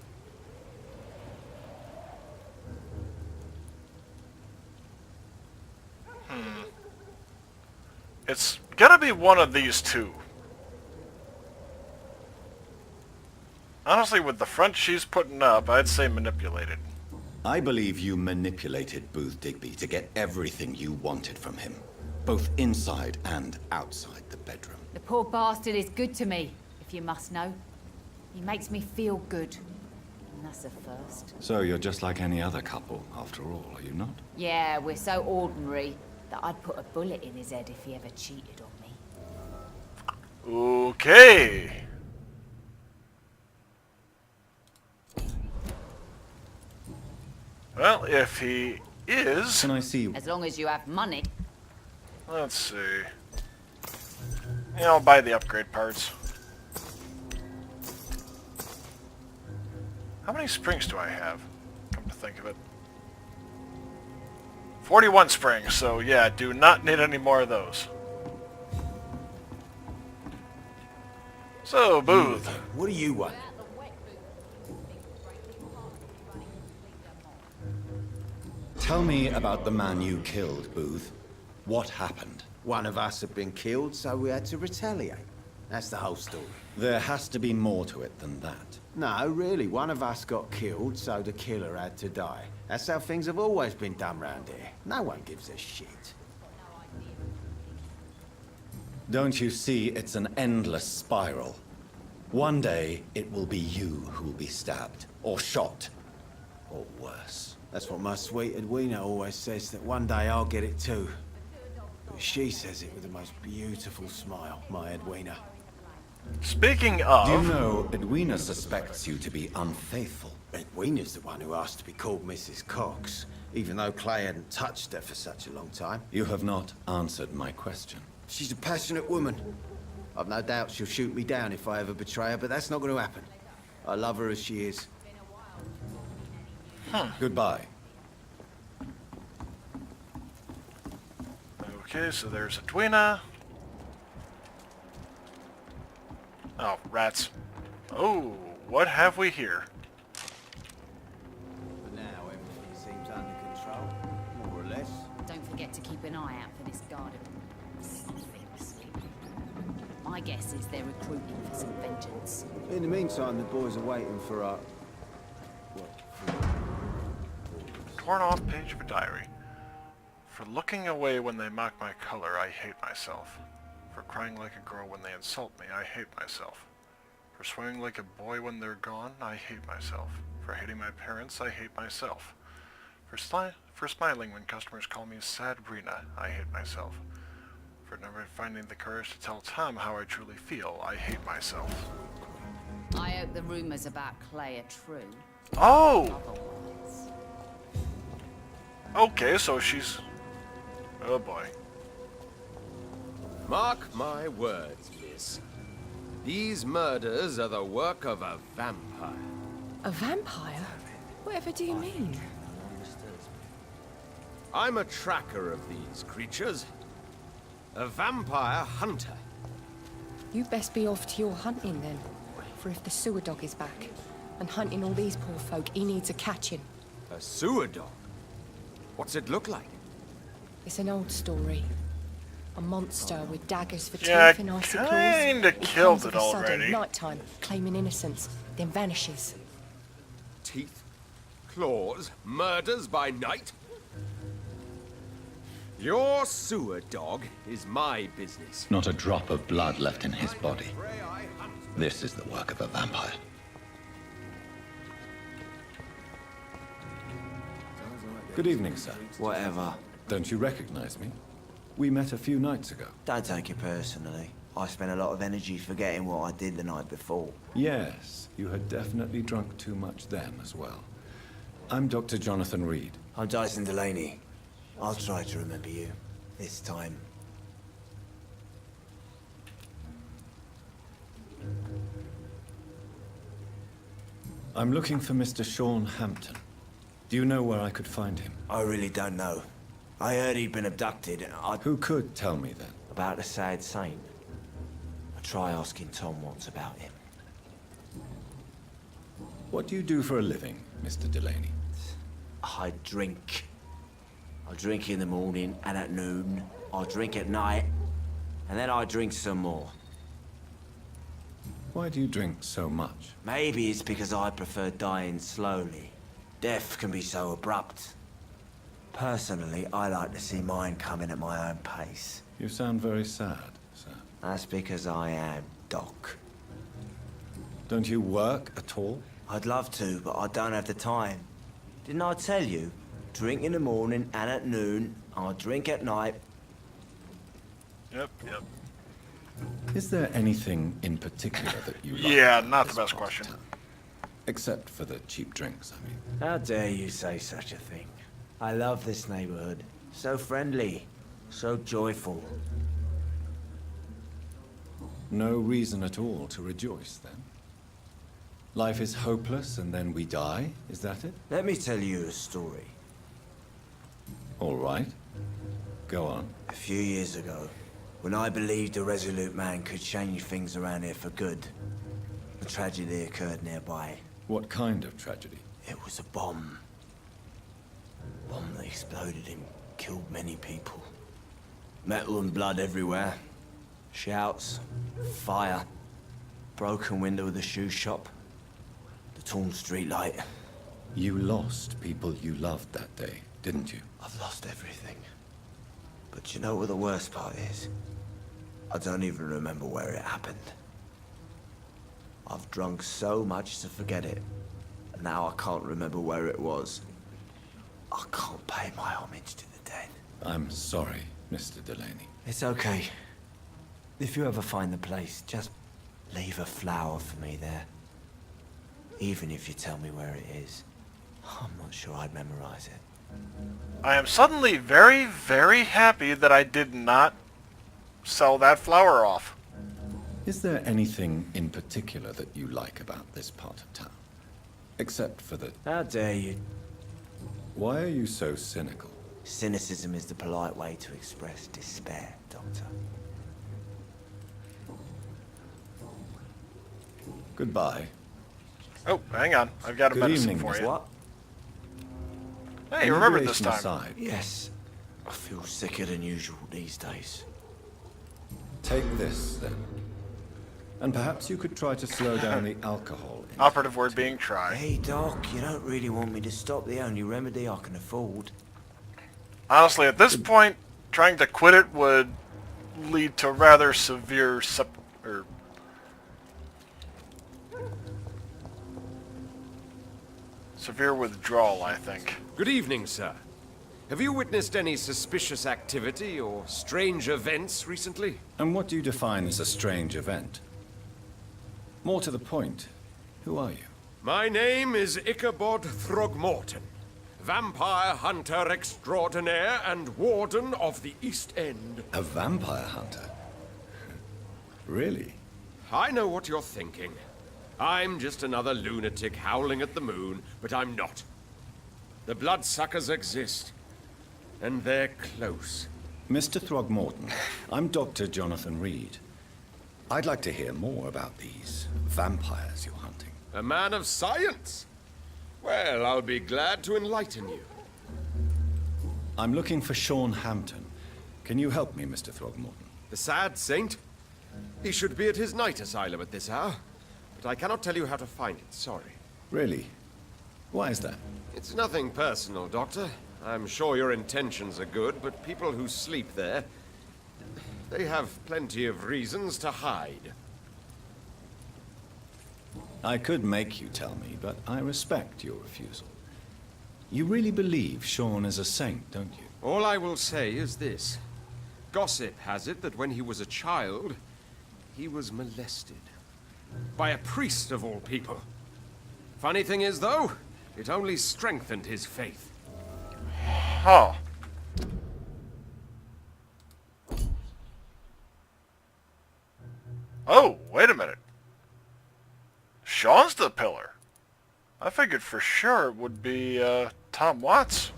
It's gotta be one of these two. Honestly, with the front she's putting up, I'd say manipulated. I believe you manipulated Booth Digby to get everything you wanted from him, both inside and outside the bedroom. The poor bastard is good to me, if you must know. He makes me feel good. And that's a first. So you're just like any other couple, after all, are you not? Yeah, we're so ordinary that I'd put a bullet in his head if he ever cheated on me. Okay. Well, if he is... Can I see... As long as you have money. Let's see. Yeah, I'll buy the upgrade parts. How many springs do I have? Come to think of it. 41 springs, so yeah, do not need any more of those. So, Booth. What do you want? Tell me about the man you killed, Booth. What happened? One of us had been killed, so we had to retaliate. That's the whole story. There has to be more to it than that. No, really, one of us got killed, so the killer had to die. That's how things have always been done round here. No one gives a shit. Don't you see it's an endless spiral? One day, it will be you who will be stabbed, or shot, or worse. That's what my sweet Edwina always says, that one day I'll get it too. But she says it with the most beautiful smile, my Edwina. Speaking of... Do you know, Edwina suspects you to be unfaithful. Edwina's the one who asked to be called Mrs. Cox, even though Clay hadn't touched her for such a long time. You have not answered my question. She's a passionate woman. I've no doubt she'll shoot me down if I ever betray her, but that's not going to happen. I love her as she is. Goodbye. Okay, so there's Edwina. Oh, rats. Oh, what have we here? For now, everything seems under control, more or less. Don't forget to keep an eye out for this garden. Something's my guess is they're recruiting for some vengeance. In the meantime, the boys are waiting for our... Torn off page of a diary. For looking away when they mock my color, I hate myself. For crying like a girl when they insult me, I hate myself. For swearing like a boy when they're gone, I hate myself. For hating my parents, I hate myself. For smiling when customers call me Sad Brina, I hate myself. For never finding the courage to tell Tom how I truly feel, I hate myself. I hope the rumors about Clay are true. Oh! Otherwise... Okay, so she's... Oh boy. Mark my words, miss. These murders are the work of a vampire. A vampire? Whatever do you mean? I'm a tracker of these creatures. A vampire hunter. You best be off to your hunting then. For if the sewer dog is back, and hunting all these poor folk, he needs a catching. A sewer dog? What's it look like? It's an old story. A monster with daggers for Yeah, teeth and icy claws. kinda killed it comes of a sudden, already. nighttime, claiming innocence, then vanishes. Teeth, claws, murders by night? Your sewer dog is my business. Not a drop of blood left in his body. This is the work of a vampire. Good evening, sir. Whatever. Don't you recognize me? We met a few nights ago. Don't take it personally. I spent a lot of energy forgetting what I did the night before. Yes, you had definitely drunk too much then as well. I'm Dr. Jonathan Reed. I'm Dyson Delaney. I'll try to remember you. This time. I'm looking for Mr. Sean Hampton. Do you know where I could find him? I really don't know. I heard he'd been abducted and Who could tell me then? About the sad saint. I'll try asking Tom what's about him. What do you do for a living, Mr. Delaney? I drink. I drink in the morning and at noon. I drink at night. And then I drink some more. Why do you drink so much? Maybe it's because I prefer dying slowly. Death can be so abrupt. Personally, I like to see mine coming at my own pace. You sound very sad, sir. That's because I am, Doc. Don't you work at all? I'd love to, but I don't have the time. Didn't I tell you? Drink in the morning and at noon. I'll drink at night. Yep. Is there anything in particular that you like? Yeah, not the best question. Except for the cheap drinks, I mean. How dare you say such a thing? I love this neighborhood. So friendly. So joyful. No reason at all to rejoice, then? Life is hopeless and then we die, is that it? Let me tell you a story. All right. Go on. A few years ago, when I believed a resolute man could change things around here for good, a tragedy occurred nearby. What kind of tragedy? It was a bomb. Bomb that exploded and killed many people. Metal and blood everywhere. Shouts, fire, broken window of the shoe shop, the torn street light. You lost people you loved that day, didn't you? I've lost everything. But you know what the worst part is? I don't even remember where it happened. I've drunk so much to forget it. And now I can't remember where it was. I can't pay my homage to the dead. I'm sorry, Mr. Delaney. It's okay. If you ever find the place, just leave a flower for me there. Even if you tell me where it is. I'm not sure I'd memorize it. I am suddenly very, very happy that I did not sell that flower off. Is there anything in particular that you like about this part of town? Except for the... How dare you? Why are you so cynical? Cynicism is the polite way to express despair, Doctor. Goodbye. Oh, hang on. I've got a Good medicine evening, for Mr. you. What? Hey, you remembered this Inebriation time. aside, Yes. I feel sicker than usual these days. take this, then. And perhaps you could try to slow down the alcohol. Operative word being try. Hey, Doc, you don't really want me to stop the only remedy I can afford. Honestly, at this point, trying to quit it would lead to rather severe severe withdrawal, I think. Good evening, sir. Have you witnessed any suspicious activity or strange events recently? And what do you define as a strange event? More to the point, who are you? My name is Ichabod Throgmorton, vampire hunter extraordinaire and warden of the East End. A vampire hunter? Really? I know what you're thinking. I'm just another lunatic howling at the moon, but I'm not. The bloodsuckers exist, and they're close. Mr. Throgmorton, I'm Dr. Jonathan Reed. I'd like to hear more about these vampires you're hunting. A man of science? Well, I'll be glad to enlighten you. I'm looking for Sean Hampton. Can you help me, Mr. Throgmorton? The sad saint? He should be at his night asylum at this hour, but I cannot tell you how to find it, sorry. Really? Why is that? It's nothing personal, Doctor. I'm sure your intentions are good, but people who sleep there, they have plenty of reasons to hide. I could make you tell me, but I respect your refusal. You really believe Sean is a saint, don't you? All I will say is this. Gossip has it that when he was a child, he was molested. By a priest of all people. Funny thing is, though, it only strengthened his faith. Oh. Oh, wait a minute. Sean's the pillar. I figured for sure it would be, Tom Watts.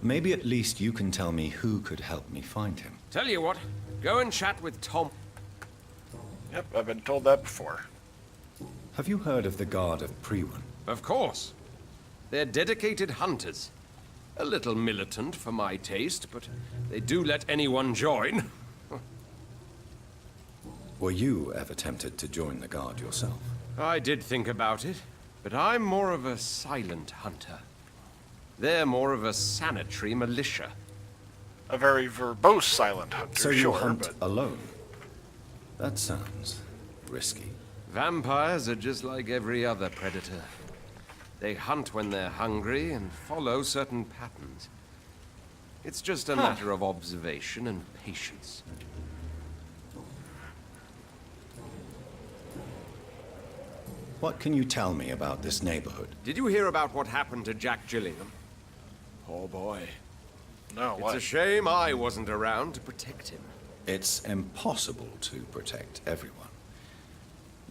Maybe at least you can tell me who could help me find him. Tell you what, go and chat with Tom. Yep, I've been told that before. Have you heard of the Guard of Prewan? Of course. They're dedicated hunters. A little militant for my taste, but they do let anyone join. Were you ever tempted to join the Guard yourself? I did think about it, but I'm more of a silent hunter. They're more of a sanitary militia. A very verbose silent hunter, So you sure, hunt but... alone? That sounds risky. Vampires are just like every other predator. They hunt when they're hungry and follow certain patterns. It's just a matter of observation and patience. What can you tell me about this neighborhood? Did you hear about what happened to Jack Gillingham? Poor boy. No, It's what? a shame I wasn't around to protect him. It's impossible to protect everyone.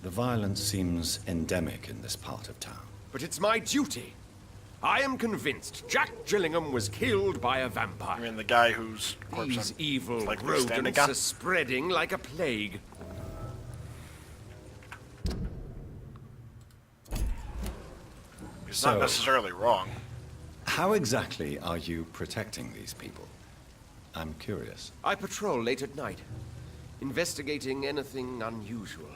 The violence seems endemic in this part of town. But it's my duty. I am convinced Jack Gillingham was killed by a vampire. I mean, the guy whose corpse These I'm evil likely standing rodents on. are spreading like a plague. He's not necessarily wrong. How exactly are you protecting these people? I'm curious. I patrol late at night. investigating anything unusual.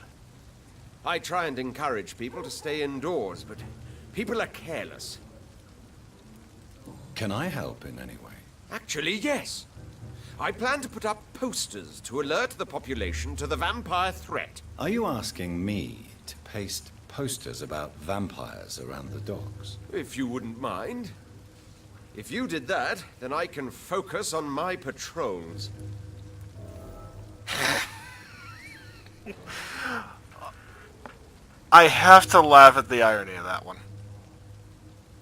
I try and encourage people to stay indoors, but people are careless. Can I help in any way? Actually, yes. I plan to put up posters to alert the population to the vampire threat. Are you asking me to paste posters about vampires around the docks? If you wouldn't mind. If you did that, then I can focus on my patrols. I have to laugh at the irony of that one.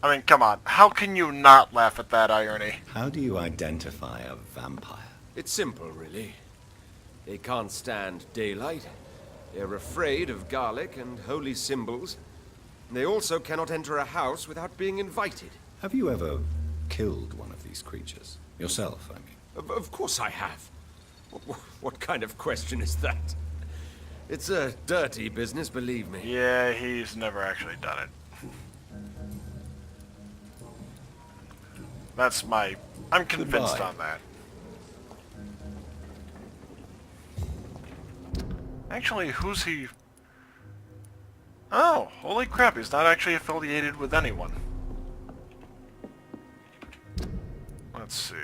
I mean, come on. How can you not laugh at that irony? How do you identify a vampire? It's simple, really. They can't stand daylight. They're afraid of garlic and holy symbols. They also cannot enter a house without being invited. Have you ever killed one of these creatures? Yourself, I mean. Of course I have. What kind of question is that? It's a dirty business, believe me. Yeah, he's never actually done it. That's my... I'm convinced Goodbye. on that. Actually, who's he? Oh, holy crap, he's not actually affiliated with anyone. Let's see.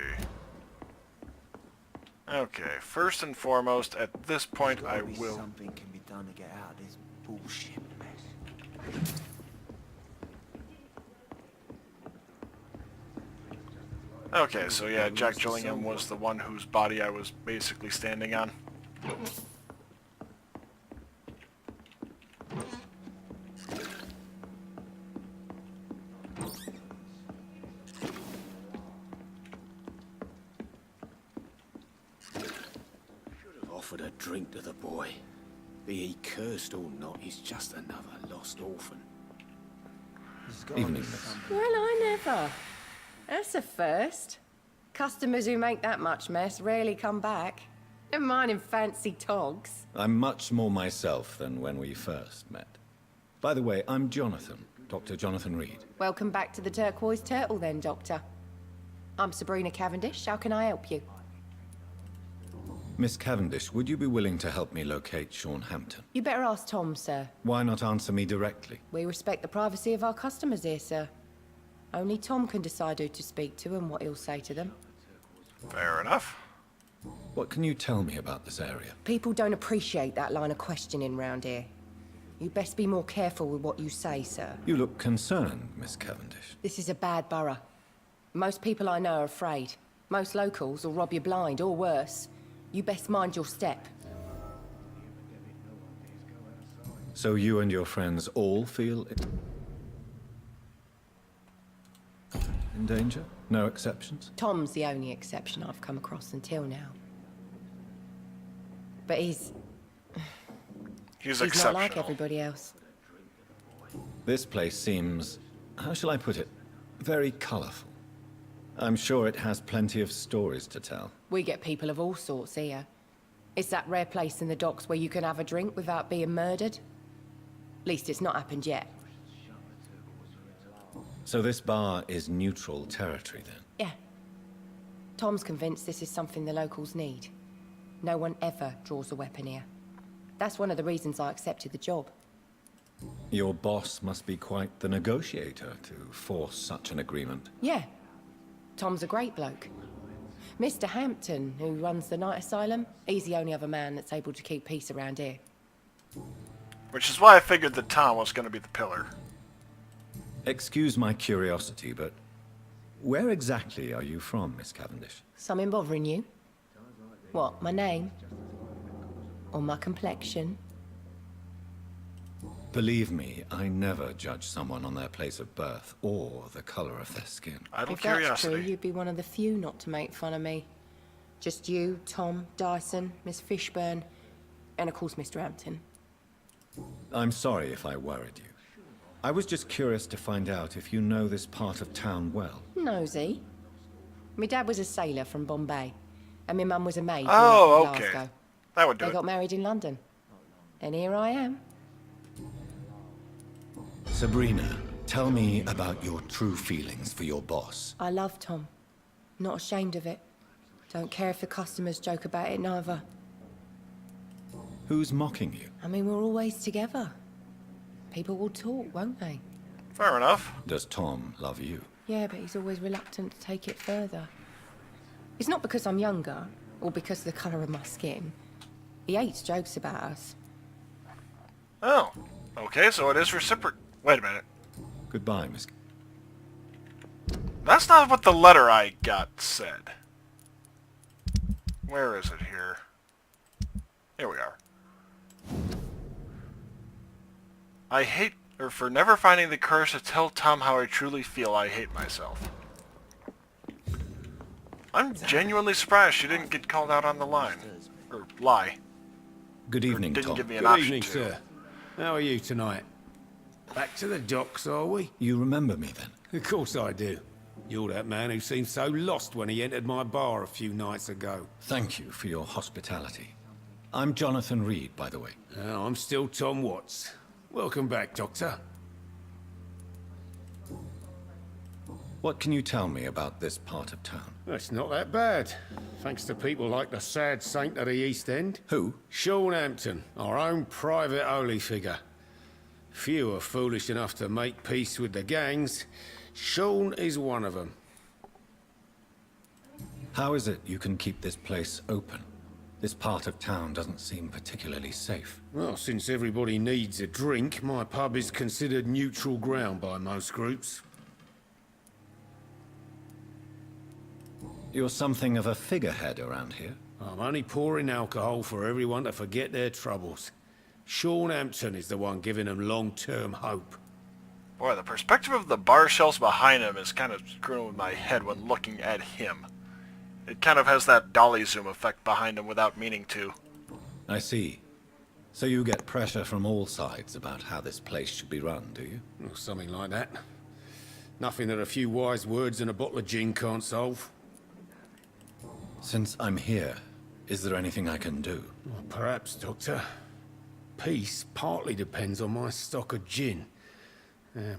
Okay, first and foremost, at this point I will... Something can be done to get out of this bullshit mess. Okay, so yeah, Jack Gillingham was the one whose body I was basically standing on. Offered a drink to the boy. Be he cursed or not, he's just another lost orphan. Evening, miss. Well, I never. That's a first. Customers who make that much mess rarely come back. Never mind in fancy togs. I'm much more myself than when we first met. By the way, I'm Jonathan, Dr. Jonathan Reed. Welcome back to the Turquoise Turtle then, Doctor. I'm Sabrina Cavendish. How can I help you? Miss Cavendish, would you be willing to help me locate Sean Hampton? You better ask Tom, sir. Why not answer me directly? We respect the privacy of our customers here, sir. Only Tom can decide who to speak to and what he'll say to them. Fair enough. What can you tell me about this area? People don't appreciate that line of questioning round here. You best be more careful with what you say, sir. You look concerned, Miss Cavendish. This is a bad borough. Most people I know are afraid. Most locals will rob you blind, or worse. You best mind your step. So you and your friends all feel in danger? No exceptions? Tom's the only exception I've come across until now. But he's exceptional. not like everybody else. This place seems, how shall I put it, very colorful. I'm sure it has plenty of stories to tell. We get people of all sorts here. It's that rare place in the docks where you can have a drink without being murdered. At least it's not happened yet. So this bar is neutral territory then? Yeah. Tom's convinced this is something the locals need. No one ever draws a weapon here. That's one of the reasons I accepted the job. Your boss must be quite the negotiator to force such an agreement. Yeah. Tom's a great bloke. Mr. Hampton, who runs the night asylum, he's the only other man that's able to keep peace around here. Which is why I figured that Tom was going to be the pillar. Excuse my curiosity, but where exactly are you from, Miss Cavendish? Something bothering you? What, my name? Or my complexion? Believe me, I never judge someone on their place of birth or the color of their skin. Idle If that's curiosity. true, you'd be one of the few not to make fun of me. Just you, Tom, Dyson, Miss Fishburne, and of course Mr. Hampton. I'm sorry if I worried you. I was just curious to find out if you know this part of town well. Nosy. My dad was a sailor from Bombay, and my mum was a maid Oh, from okay. Glasgow. That would do They it. got married in London. And here I am. Sabrina, tell me about your true feelings for your boss. I love Tom. Not ashamed of it. Don't care if the customers joke about it, neither. Who's mocking you? I mean, we're always together. People will talk, won't they? Fair enough. Does Tom love you? Yeah, but he's always reluctant to take it further. It's not because I'm younger, or because of the colour of my skin. He hates jokes about us. Oh, okay, so it is reciproc... Wait a minute. Goodbye, Miss... That's not what the letter I got said. Where is it here? Here we are. I hate... or for never finding the courage to tell Tom how I truly feel, I hate myself. I'm genuinely surprised she didn't get called out on the line. Or lie. Good evening, didn't Tom. give me an Good option evening, to. sir. How are you tonight? Back to the docks, are we? You remember me then? Of course I do. You're that man who seemed so lost when he entered my bar a few nights ago. Thank you for your hospitality. I'm Jonathan Reed, by the way. I'm still Tom Watts. Welcome back, Doctor. What can you tell me about this part of town? It's not that bad. Thanks to people like the sad saint of the East End. Who? Sean Hampton, our own private holy figure. Few are foolish enough to make peace with the gangs. Sean is one of them. How is it you can keep this place open? This part of town doesn't seem particularly safe. Well, since everybody needs a drink, my pub is considered neutral ground by most groups. You're something of a figurehead around here. I'm only pouring alcohol for everyone to forget their troubles. Sean Hampton is the one giving them long-term hope. Boy, the perspective of the bar shelves behind him is kind of screwing with my head when looking at him. It kind of has that dolly zoom effect behind him without meaning to. I see. So you get pressure from all sides about how this place should be run, do you? Or something like that. Nothing that a few wise words and a bottle of gin can't solve. Since I'm here, is there anything I can do? Well, perhaps, Doctor. Peace partly depends on my stock of gin.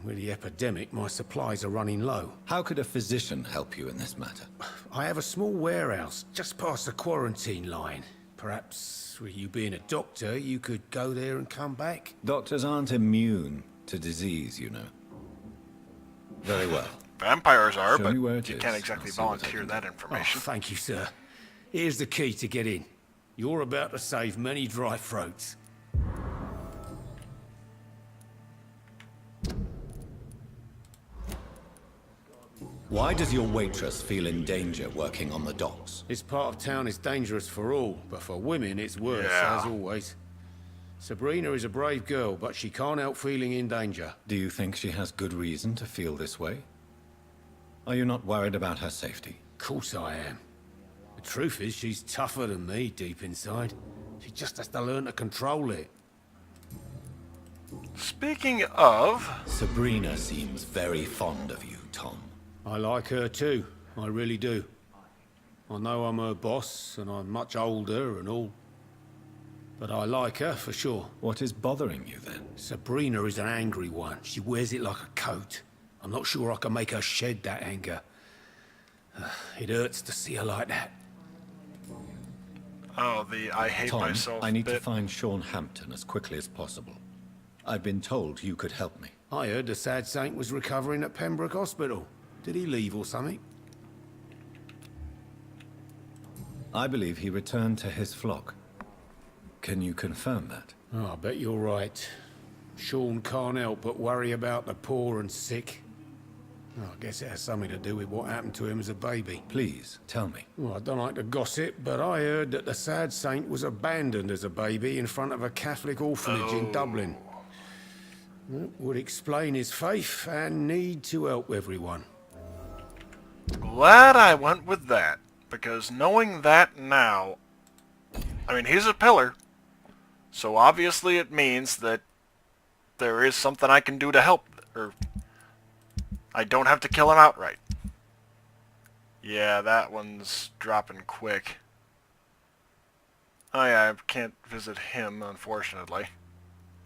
With the epidemic, my supplies are running low. How could a physician help you in this matter? I have a small warehouse just past the quarantine line. Perhaps, with you being a doctor, you could go there and come back? Doctors aren't immune to disease, you know. Very well. Vampires are, Show but me where it you is. can't exactly I'll see what I volunteer can that do. information. Oh, thank you, sir. Here's the key to get in. You're about to save many dry throats. Why does your waitress feel in danger working on the docks? This part of town is dangerous for all, but for women it's worse, Yeah. as always. Sabrina is a brave girl, but she can't help feeling in danger. Do you think she has good reason to feel this way? Are you not worried about her safety? Of course I am. The truth is, she's tougher than me deep inside. She just has to learn to control it. Speaking of... Sabrina seems very fond of you, Tom. I like her too, I really do. I know I'm her boss, and I'm much older and all. But I like her, for sure. What is bothering you, then? Sabrina is an angry one. She wears it like a coat. I'm not sure I can make her shed that anger. It hurts to see her like that. Oh, the I hate Tom, myself I need bit. to find Sean Hampton as quickly as possible. I've been told you could help me. I heard the sad saint was recovering at Pembroke Hospital. Did he leave or something? I believe he returned to his flock. Can you confirm that? Oh, I bet you're right. Sean can't help but worry about the poor and sick. Oh, I guess it has something to do with what happened to him as a baby. Please, tell me. Well, I don't like to gossip, but I heard that the sad saint was abandoned as a baby in front of a Catholic orphanage in Dublin. That would explain his faith and need to help everyone. Glad I went with that, because knowing that now... I mean, he's a pillar, so obviously it means that there is something I can do to help, or I don't have to kill him outright. Yeah, that one's dropping quick. Oh yeah, I can't visit him, unfortunately.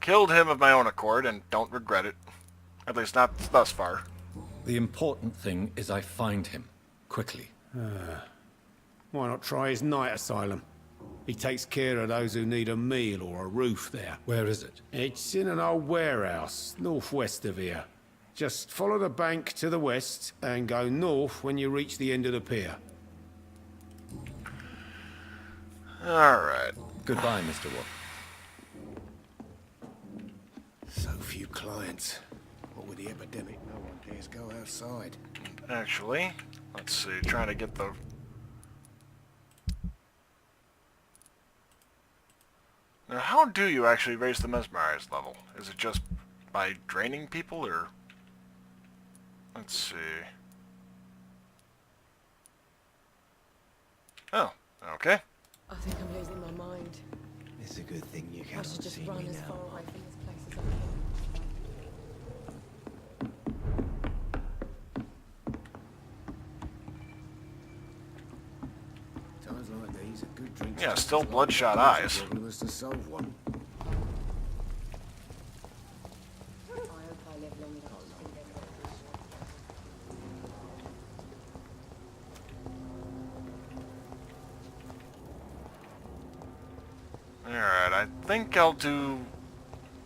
Killed him of my own accord, and don't regret it. At least not thus far. The important thing is I find him, quickly. Why not try his night asylum? He takes care of those who need a meal or a roof there. Where is it? It's in an old warehouse, northwest of here. Just follow the bank to the west and go north when you reach the end of the pier. Alright. Goodbye, Mr. Watt. So few clients. What with the epidemic, no one dares go outside. Actually, let's see, trying to get the... Now, how do you actually raise the mesmerized level? Is it just by draining people, or... Let's see... Oh, okay. I think I'm losing my mind. It's a good thing you I cannot should just see run me as now. far away from this place as I can. Times like these, a good drink. Yeah, still bloodshot eyes. Was to solve one. I hope I live long enough to see them. Alright, I think I'll do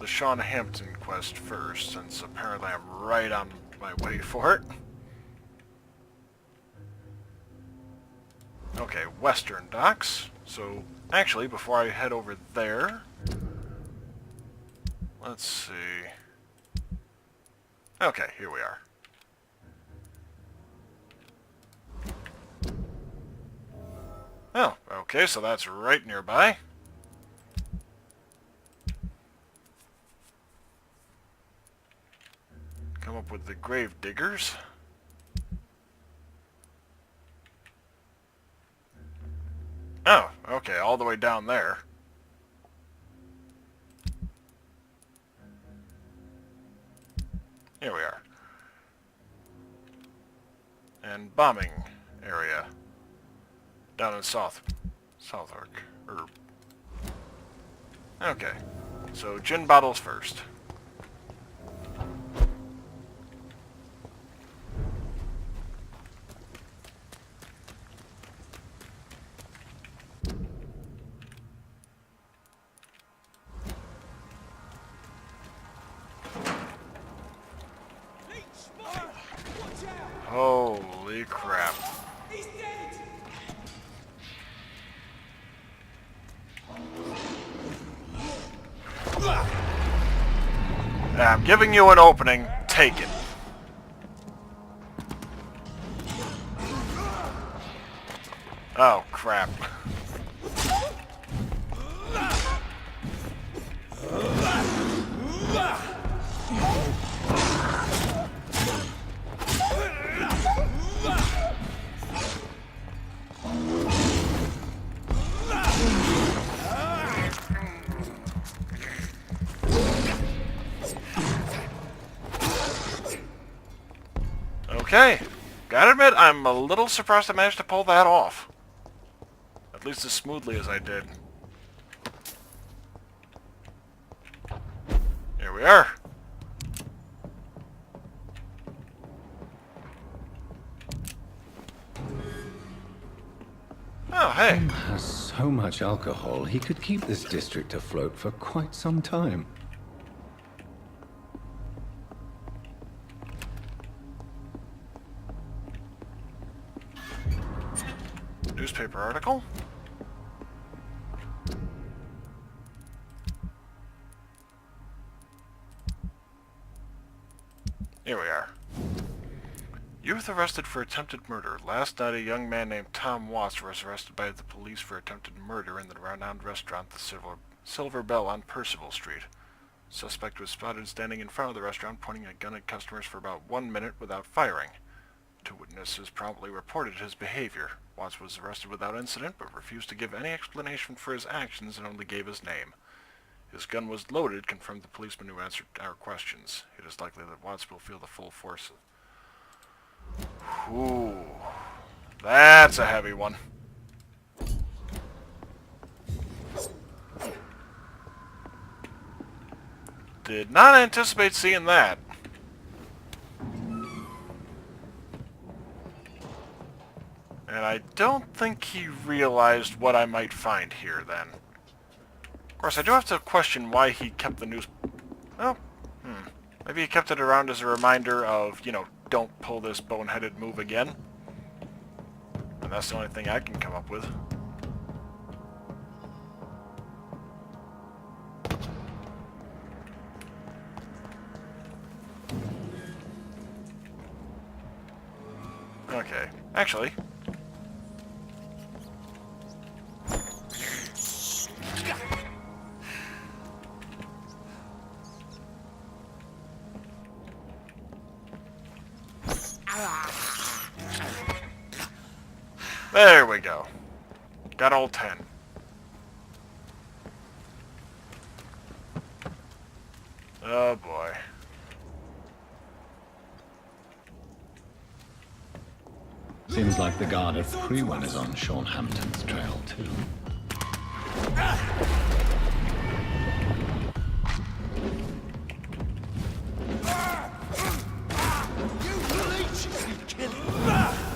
the Sean Hampton quest first, since apparently I'm right on my way for it. Okay, Western Docks. So, actually, before I head over there... Let's see... Okay, here we are. Oh, okay, so that's right nearby. Come up with the grave diggers. Oh, okay, all the way down there. Here we are. And bombing area. Down in Southwark. Okay, so gin bottles first. Holy crap. He's dead! I'm giving you an opening. Take it. Oh, crap. Okay, gotta admit, I'm a little surprised I managed to pull that off. At least as smoothly as I did. Here we are. Oh, hey. Tom has so much alcohol, he could keep this district afloat for quite some time. Newspaper article? Here we are. Youth arrested for attempted murder. Last night, a young man named Tom Watts was arrested by the police for attempted murder in the renowned restaurant The Silver Bell on Percival Street. Suspect was spotted standing in front of the restaurant, pointing a gun at customers for about 1 minute without firing. 2 witnesses promptly reported his behavior. Watts was arrested without incident, but refused to give any explanation for his actions and only gave his name. His gun was loaded, confirmed the policeman who answered our questions. It is likely that Watts will feel the full force of... Ooh. That's a heavy one. Did not anticipate seeing that. And I don't think he realized what I might find here, then. Of course, I do have to question why he kept the news... Well, maybe he kept it around as a reminder of, you know, don't pull this boneheaded move again. And that's the only thing I can come up with. Okay, actually... There we go. Got all 10. Oh boy. Seems like the guard at Freewan is on Sean Hampton's trail, too.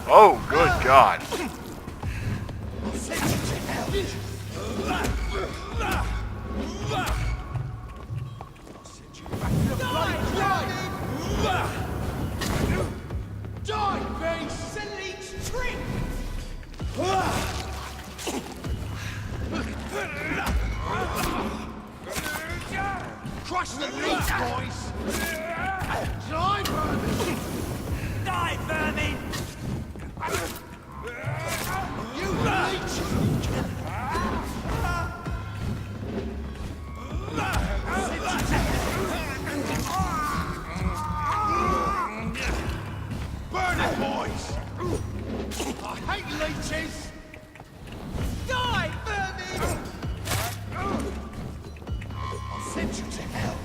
Oh, good God. Crush the leech, boys! Die, vermin! Die, vermin! You leech! Burn it, boys! I hate leeches! Die, vermin! I'll send you to hell.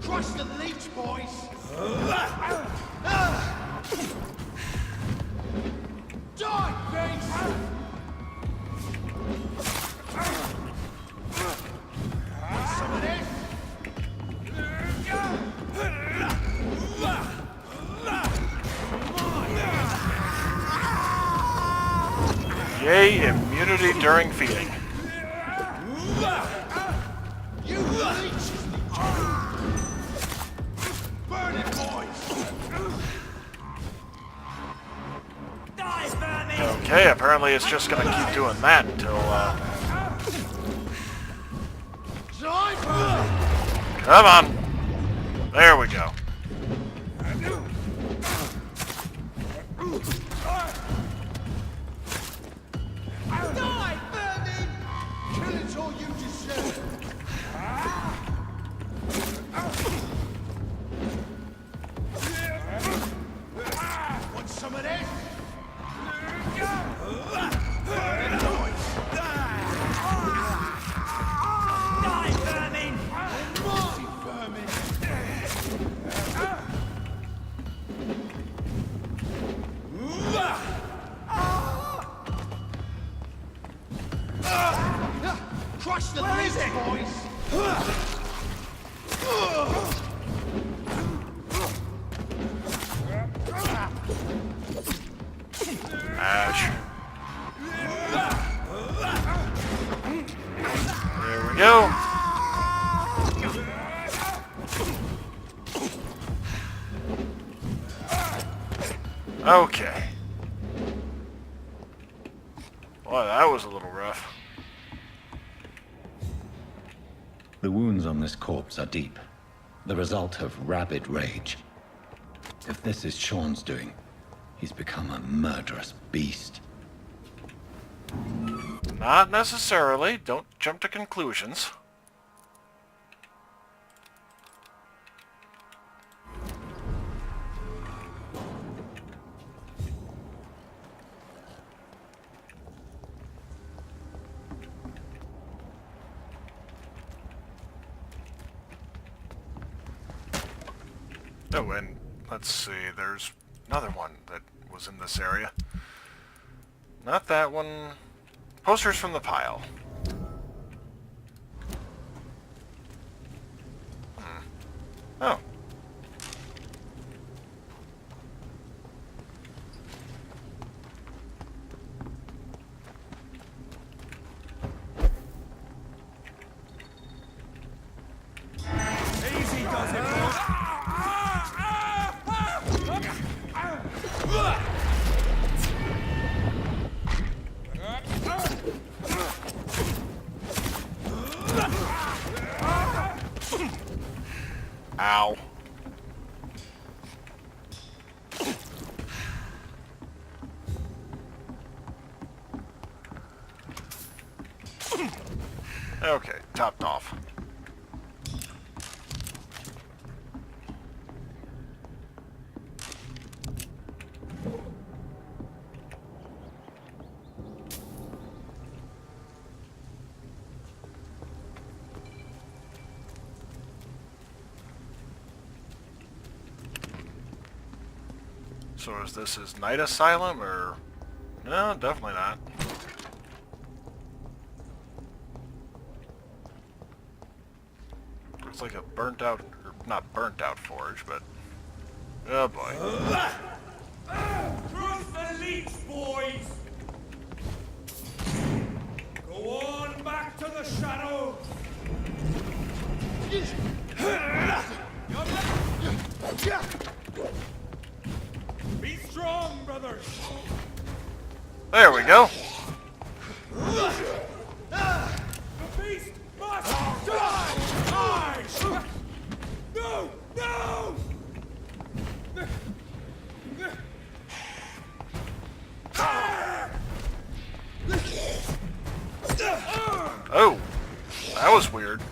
Crush the leech, boys! Die, beast! Some of this? Yay, immunity during feeding. You leech! Burn it, boys! Die, vermin! Okay, apparently it's just gonna keep doing that until, Die, vermin! Come on! There we go. Die, vermin! Kill it all you deserve! Want some of this? Burn it, boys! Die, vermin! Mighty vermin! Crush the leech, boys! Ash. There we go. Okay. Boy, that was a little rough. The wounds on this corpse are deep, the result of rabid rage. If this is Sean's doing, he's become a murderous beast. Not necessarily. Don't jump to conclusions. Oh, and let's see, there's another one that was in this area. Not that one. Posters from the pile. Oh. Okay, topped off. So is this his night asylum, or... No, definitely not. Looks like a burnt out, or not burnt out forge, but... Oh boy. Truth the leech, boys! Go on back to the shadows! Be strong, brothers! There we go. The beast must die! No! No! Oh, that was weird.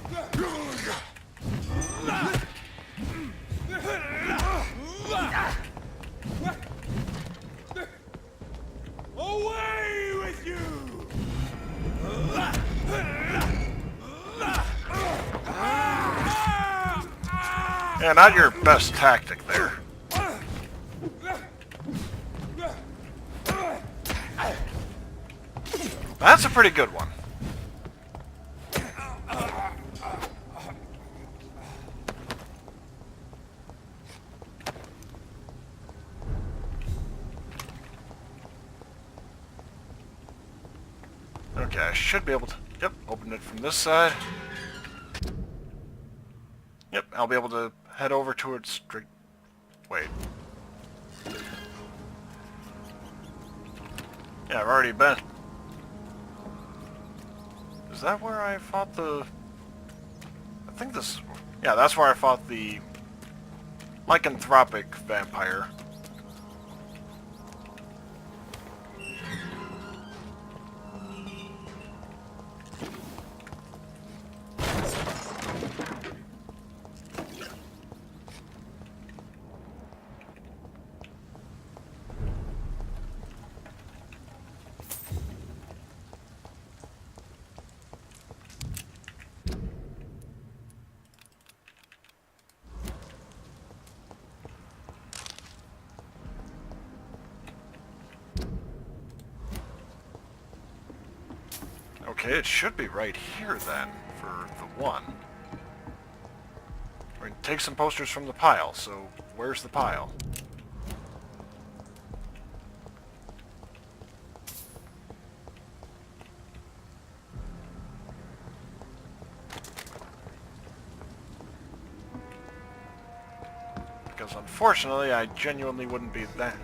Away with you! Yeah, not your best tactic there. That's a pretty good one. Okay, I should be able to... Yep, open it from this side. Yep, I'll be able to head over to it straight... Wait. Yeah, I've already been. Is that where I fought the... I think this... Yeah, that's where I fought the... lycanthropic vampire. Okay, it should be right here then, for the one. We're gonna take some posters from the pile, so where's the pile? Because unfortunately, I genuinely wouldn't be that.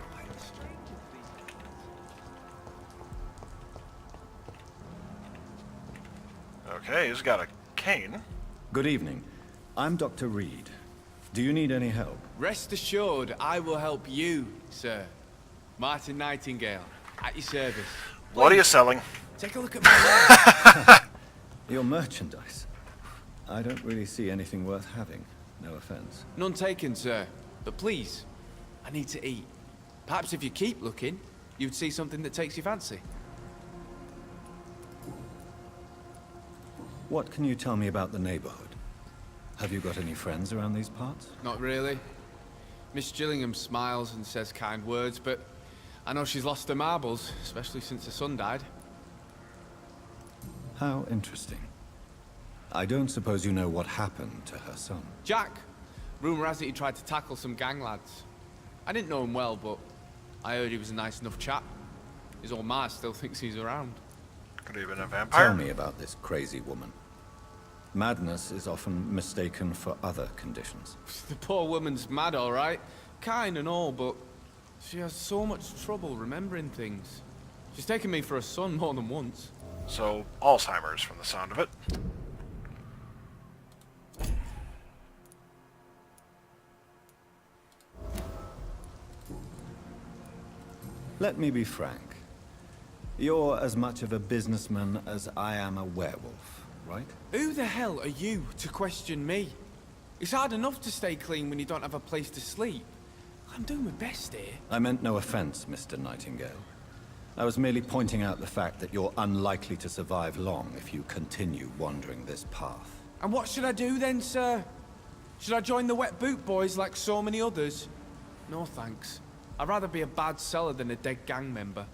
Okay, he's got a cane. Good evening. I'm Dr. Reed. Do you need any help? Rest assured, I will help you, sir. Martin Nightingale, at your service. What are you selling? Take a look at my Your merchandise. I don't really see anything worth having. No offense. None taken, sir. But please, I need to eat. Perhaps if you keep looking, you'd see something that takes your fancy. What can you tell me about the neighborhood? Have you got any friends around these parts? Not really. Miss Gillingham smiles and says kind words, but I know she's lost her marbles, especially since her son died. How interesting. I don't suppose you know what happened to her son. Jack! Rumour has it he tried to tackle some gang lads. I didn't know him well, but I heard he was a nice enough chap. His old ma still thinks he's around. Could he have been a vampire? Tell me about this crazy woman. Madness is often mistaken for other conditions. The poor woman's mad, all right. Kind and all, but she has so much trouble remembering things. She's taken me for a son more than once. So, Alzheimer's from the sound of it. Let me be frank. You're as much of a businessman as I am a werewolf, right? Who the hell are you to question me? It's hard enough to stay clean when you don't have a place to sleep. I'm doing my best here. I meant no offense, Mr. Nightingale. I was merely pointing out the fact that you're unlikely to survive long if you continue wandering this path. And what should I do then, sir? Should I join the wet boot boys like so many others? No thanks. I'd rather be a bad seller than a dead gang member.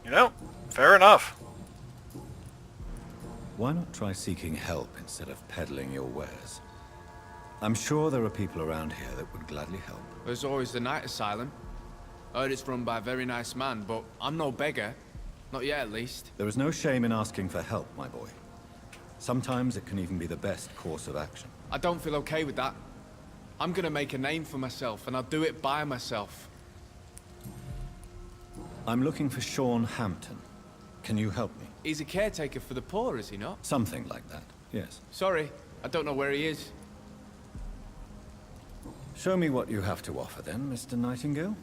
You know, fair enough. Why not try seeking help instead of peddling your wares? I'm sure there are people around here that would gladly help. There's always the night asylum. Heard it's run by a very nice man, but I'm no beggar. Not yet, at least. There is no shame in asking for help, my boy. Sometimes it can even be the best course of action. I don't feel okay with that. I'm gonna make a name for myself, and I'll do it by myself. I'm looking for Sean Hampton. Can you help me? He's a caretaker for the poor, is he not? Something like that, yes. Sorry, I don't know where he is. Show me what you have to offer then, Mr. Nightingale.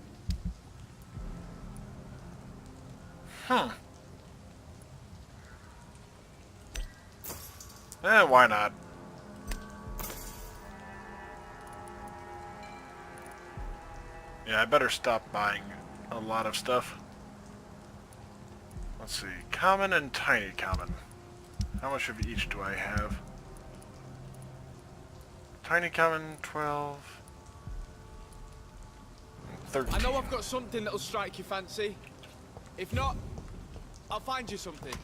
Why not? Yeah, I better stop buying a lot of stuff. Let's see, common and tiny common. How much of each do I have? Tiny common, 12... 13. I know I've got something that'll strike your fancy. If not, I'll find you something.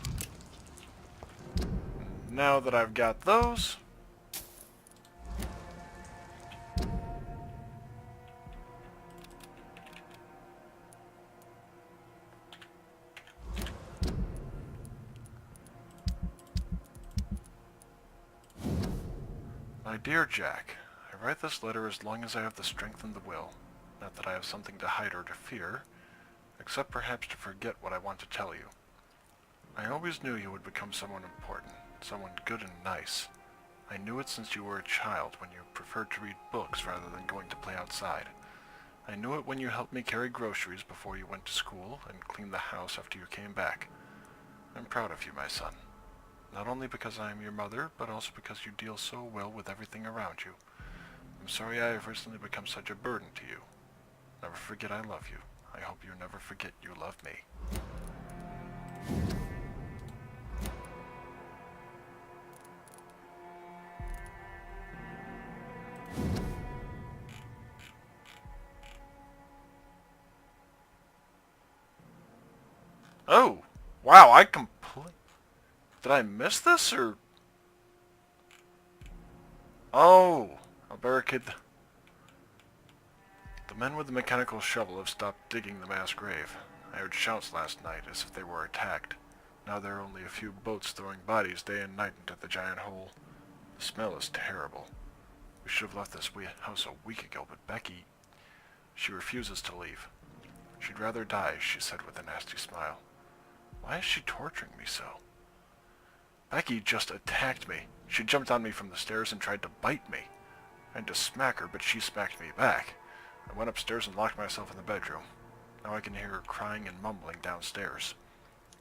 Now that I've got those... My dear Jack, I write this letter as long as I have the strength and the will. Not that I have something to hide or to fear, except perhaps to forget what I want to tell you. I always knew you would become someone important, someone good and nice. I knew it since you were a child, when you preferred to read books rather than going to play outside. I knew it when you helped me carry groceries before you went to school and clean the house after you came back. I'm proud of you, my son. Not only because I am your mother, but also because you deal so well with everything around you. I'm sorry I have recently become such a burden to you. Never forget I love you. I hope you never forget you love me. Oh! Wow, Did I miss this, or... Oh! I'll barricade the... The men with the mechanical shovel have stopped digging the mass grave. I heard shouts last night, as if they were attacked. Now there are only a few boats throwing bodies day and night into the giant hole. The smell is terrible. We should have left this house a week ago, but Becky... She refuses to leave. She'd rather die, she said with a nasty smile. Why is she torturing me so? Becky just attacked me. She jumped on me from the stairs and tried to bite me. I had to smack her, but she smacked me back. I went upstairs and locked myself in the bedroom. Now I can hear her crying and mumbling downstairs.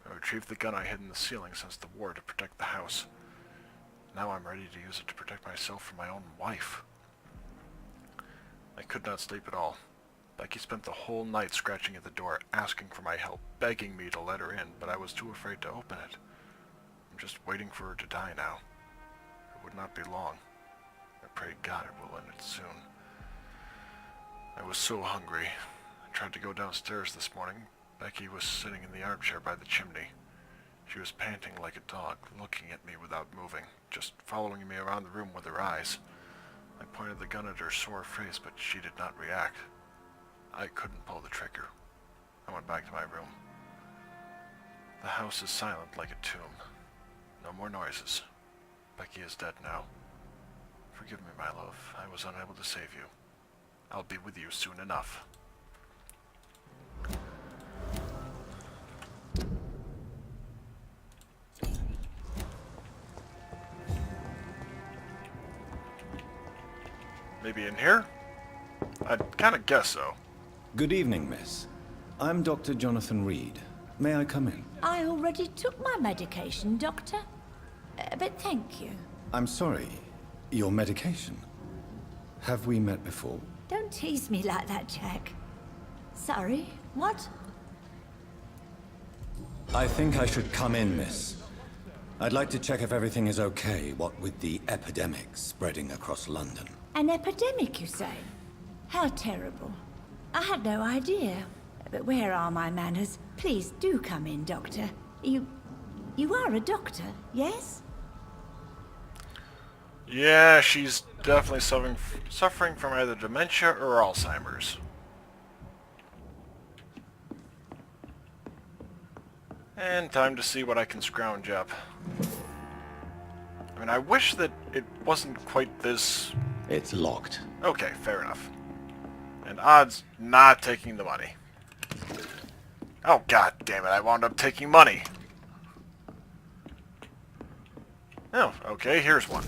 I retrieved the gun I hid in the ceiling since the war to protect the house. Now I'm ready to use it to protect myself from my own wife. I could not sleep at all. Becky spent the whole night scratching at the door, asking for my help, begging me to let her in, but I was too afraid to open it. I'm just waiting for her to die now. It would not be long. I pray God it will end it soon. I was so hungry. I tried to go downstairs this morning. Becky was sitting in the armchair by the chimney. She was panting like a dog, looking at me without moving, just following me around the room with her eyes. I pointed the gun at her sore face, but she did not react. I couldn't pull the trigger. I went back to my room. The house is silent like a tomb. No more noises. Becky is dead now. Forgive me, my love. I was unable to save you. I'll be with you soon enough. Maybe in here? I'd kind of guess so. Good evening, miss. I'm Dr. Jonathan Reed. May I come in? I already took my medication, Doctor. But thank you. I'm sorry. Your medication? Have we met before? Don't tease me like that, Jack. Sorry, what? I think I should come in, miss. I'd like to check if everything is okay, what with the epidemic spreading across London. An epidemic, you say? How terrible. I had no idea. But where are my manners? Please do come in, Doctor. You are a doctor, yes? Yeah, she's definitely suffering from either dementia or Alzheimer's. And time to see what I can scrounge up. I mean, I wish that it wasn't quite this... It's locked. Okay, fair enough. And odds not taking the money. Oh, god damn it, I wound up taking money. Oh, okay, here's one.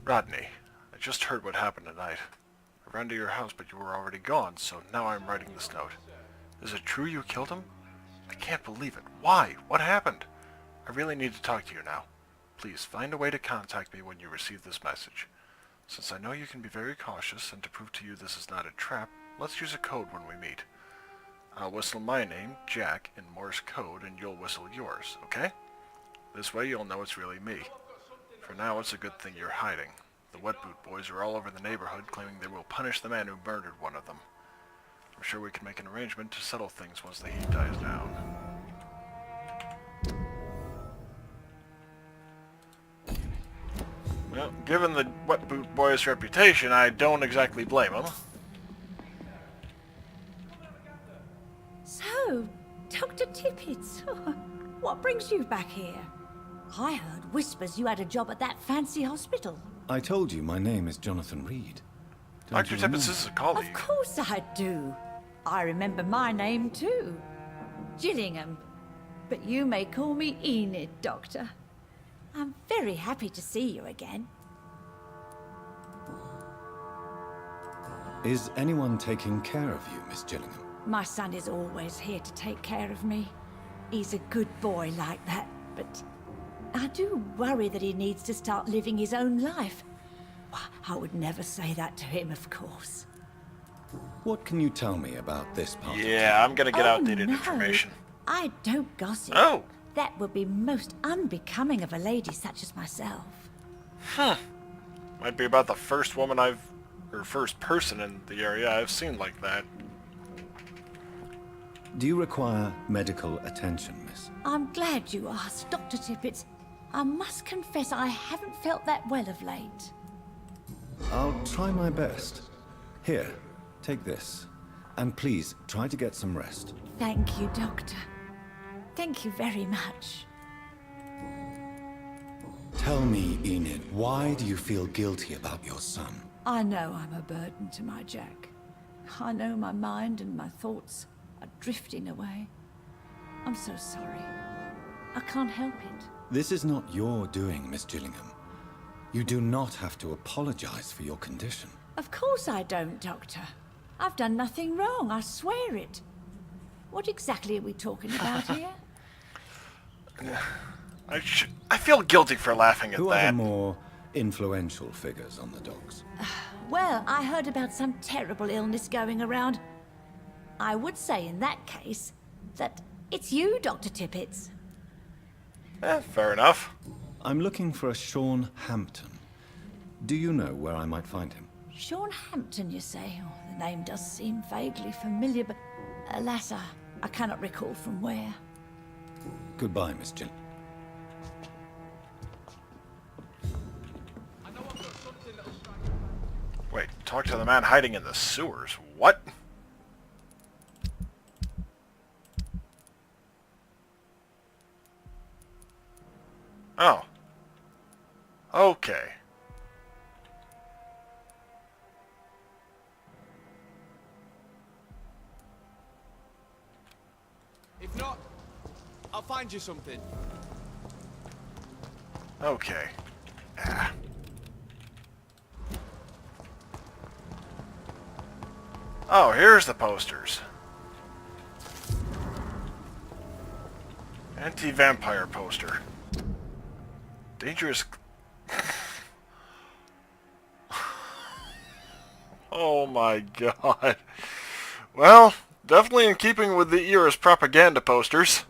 Rodney, I just heard what happened tonight. I ran to your house, but you were already gone, so now I'm writing this note. Is it true you killed him? I can't believe it. Why? What happened? I really need to talk to you now. Please, find a way to contact me when you receive this message. Since I know you can be very cautious, and to prove to you this is not a trap, let's use a code when we meet. I'll whistle my name, Jack, in Morse code, and you'll whistle yours, okay? This way you'll know it's really me. For now, it's a good thing you're hiding. The Wet Boot boys are all over the neighborhood claiming they will punish the man who murdered one of them. I'm sure we can make an arrangement to settle things once the heat dies down. Well, given the Wet Boot boys' reputation, I don't exactly blame them. So, Dr. Tippett, what brings you back here? I heard whispers you had a job at that fancy hospital. I told you my name is Jonathan Reed. Don't Dr. you Tippett remember? is a colleague. Of course I do. I remember my name too. Gillingham. But you may call me Enid, Doctor. I'm very happy to see you again. Is anyone taking care of you, Miss Gillingham? My son is always here to take care of me. He's a good boy like that, but I do worry that he needs to start living his own life. I would never say that to him, of course. What can you tell me about this part? Yeah, I'm gonna get outdated information. I don't gossip. Oh! That would be most unbecoming of a lady such as myself. Huh. Might be about the first woman or first person in the area I've seen like that. Do you require medical attention, miss? I'm glad you asked, Dr. Tippett. I must confess I haven't felt that well of late. I'll try my best. Here, take this. And please, try to get some rest. Thank you, Doctor. Thank you very much. Tell me, Enid, why do you feel guilty about your son? I know I'm a burden to my Jack. I know my mind and my thoughts are drifting away. I'm so sorry. I can't help it. This is not your doing, Miss Gillingham. You do not have to apologize for your condition. Of course I don't, Doctor. I've done nothing wrong, I swear it. What exactly are we talking about here? I feel guilty for laughing at Who that. are the more influential figures on the docks? Well, I heard about some terrible illness going around. I would say in that case that it's you, Dr. Tippett. Fair enough. I'm looking for a Sean Hampton. Do you know where I might find him? Sean Hampton, you say? Oh, the name does seem vaguely familiar, but alas, I cannot recall from where. Goodbye, Miss Gillingham. Wait, talk to the man hiding in the sewers. What? Oh. Okay. If not, I'll find you something. Okay. Ah. Oh, here's the posters. Anti-vampire poster. Dangerous... Oh my god. Well, definitely in keeping with the era's propaganda posters.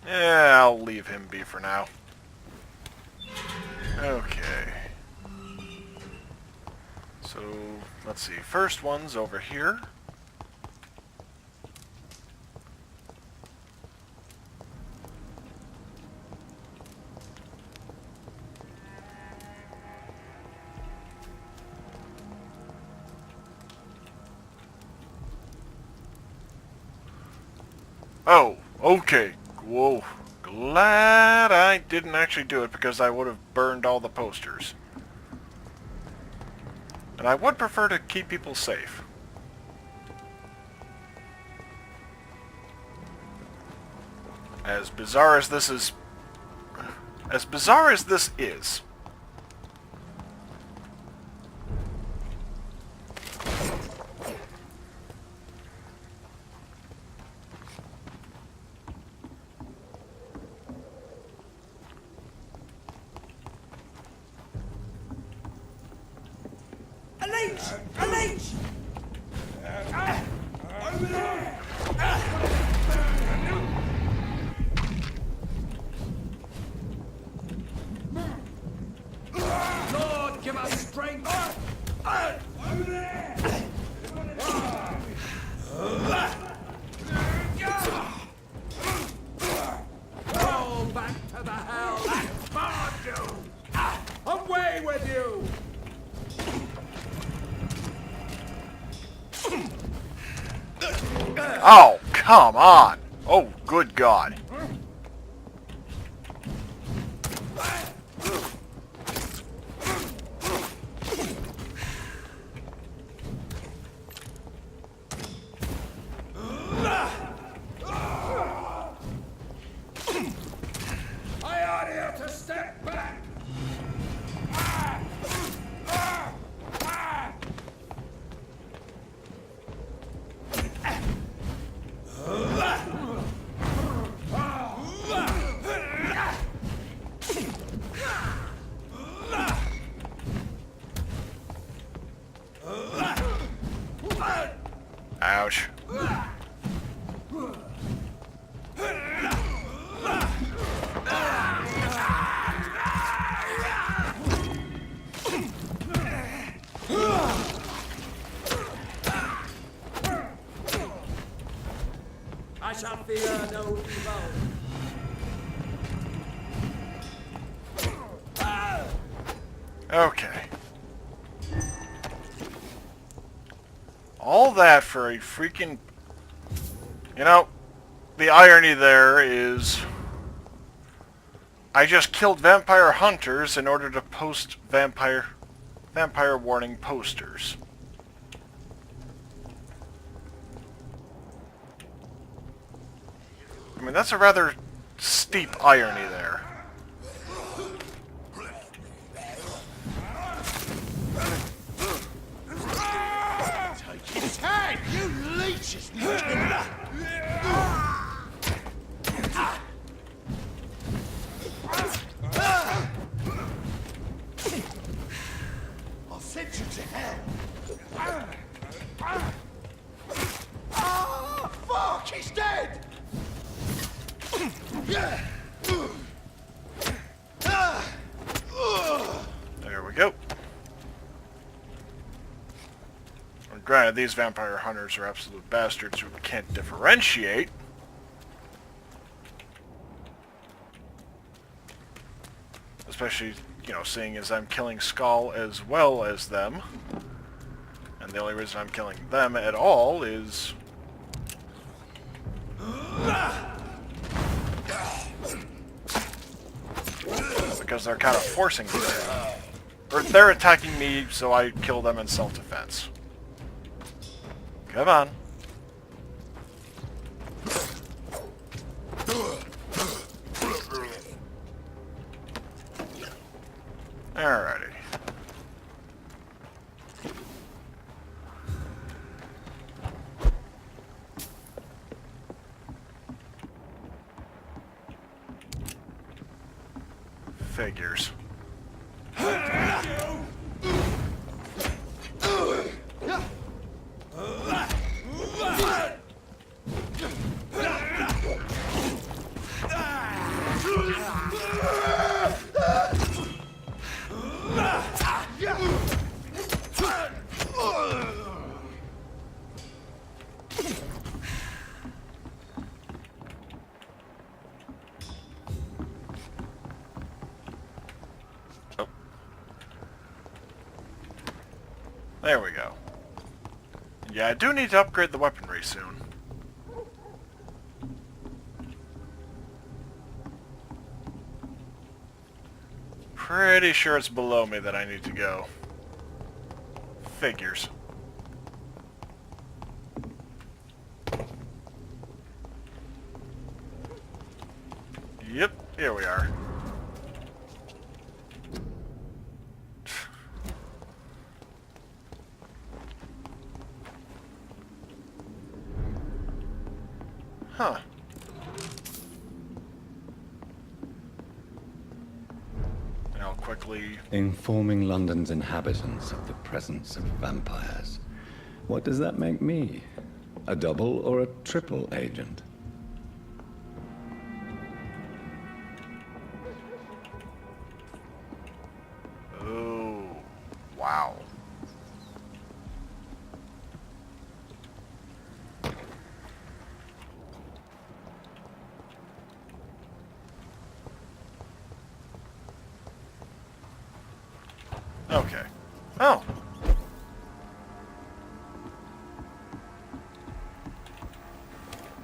Yeah, I'll leave him be for now. Okay. So, let's see. First one's over here. Oh, okay. Whoa. Glad I didn't actually do it because I would have burned all the posters. And I would prefer to keep people safe. As bizarre as this is... As bizarre as this is... Lord, give us strength! Over there! Roll back to the hell! Barred you! Away with you! Oh, come on! Oh, good God. I ought you to step back! Ouch. I shall fear no evil. Okay. All that for a freaking... You know, the irony there is... I just killed vampire hunters in order to post vampire warning posters. I mean, that's a rather steep irony there. Take his head, you leeches! I'll send you to hell. Fuck, he's dead! There we go. And granted, these vampire hunters are absolute bastards who can't differentiate. Especially, you know, seeing as I'm killing Skull as well as them. And the only reason I'm killing them at all is... because they're kind of forcing me to. Or they're attacking me, so I kill them in self-defense. Come on. Figures. There we go. Yeah, I do need to upgrade the weaponry soon. Pretty sure it's below me that I need to go. Figures. Yep, here we are. Huh. And I'll quickly... Informing London's inhabitants of the presence of vampires. What does that make me? A double or a triple agent? Oh, wow. Okay. Oh.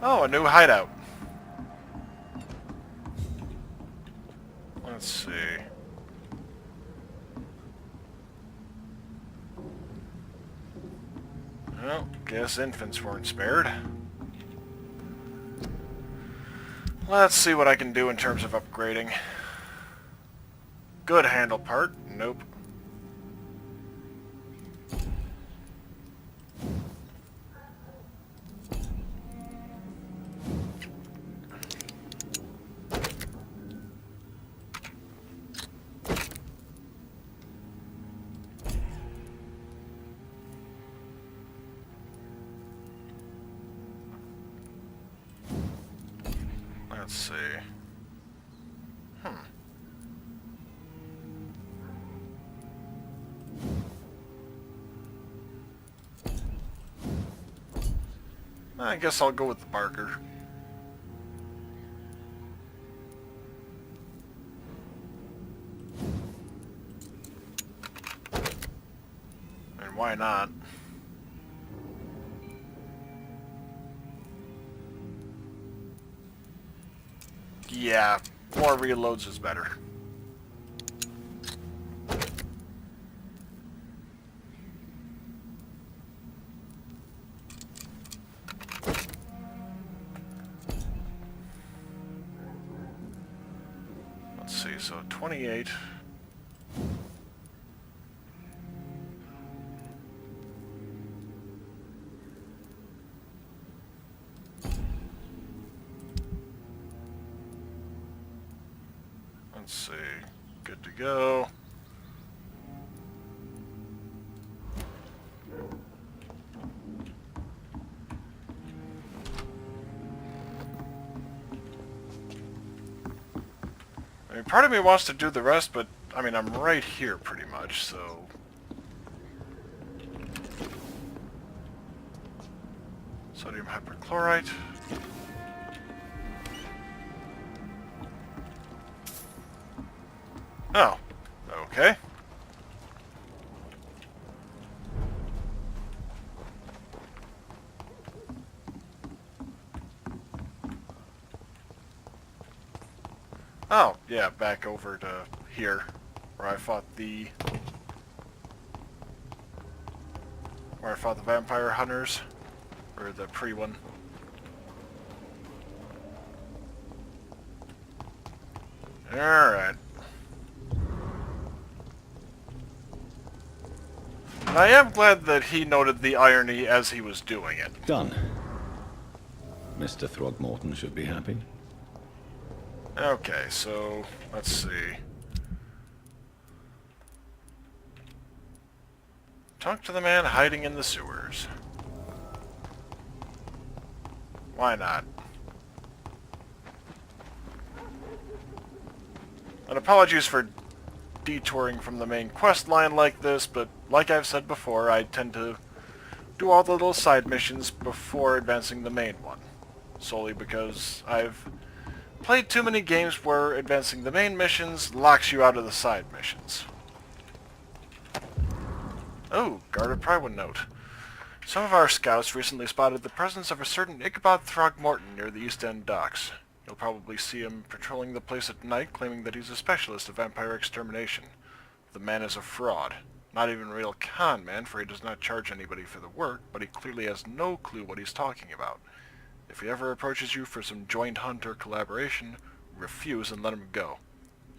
Oh, a new hideout. Let's see. Well, guess infants weren't spared. Let's see what I can do in terms of upgrading. Good handle part. Nope. Let's see. I guess I'll go with the Barker. And why not? Yeah, more reloads is better. Let's see, so 28. Let's see, good to go. I mean, part of me wants to do the rest, but, I mean, I'm right here pretty much, so... Sodium hypochlorite. Oh, okay. Oh, yeah, back over to here, where I fought the... vampire hunters, or the pre-one. Alright. I am glad that he noted the irony as he was doing it. Done. Mr. Throgmorton should be happy. Okay, so let's see. Talk to the man hiding in the sewers. Why not? And apologies for detouring from the main quest line like this, but like I've said before, I tend to do all the little side missions before advancing the main one. Solely because I've played too many games where advancing the main missions locks you out of the side missions. Oh, guarded Prywin note. Some of our scouts recently spotted the presence of a certain Ichabod Throgmorton near the East End docks. You'll probably see him patrolling the place at night, claiming that he's a specialist of vampire extermination. The man is a fraud. Not even a real con man, for he does not charge anybody for the work, but he clearly has no clue what he's talking about. If he ever approaches you for some joint hunt or collaboration, refuse and let him go.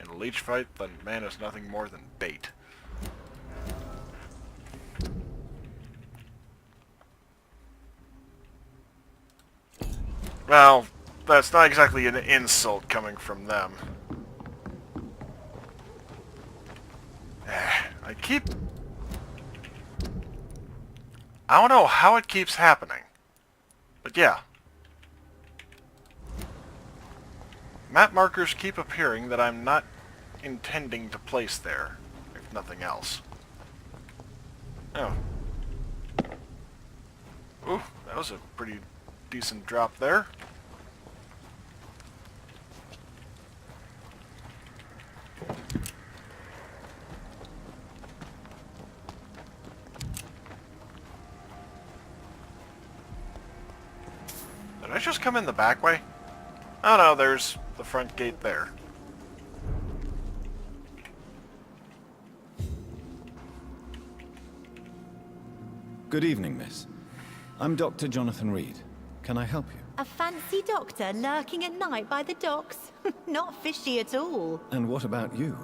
In a leech fight, the man is nothing more than bait. Well, that's not exactly an insult coming from them. I don't know how it keeps happening. But yeah. Map markers keep appearing that I'm not intending to place there, if nothing else. Oh. Ooh, that was a pretty decent drop there. Did I just come in the back way? Oh no, there's the front gate there. Good evening, miss. I'm Dr. Jonathan Reed. Can I help you? A fancy doctor lurking at night by the docks? Not fishy at all. And what about you?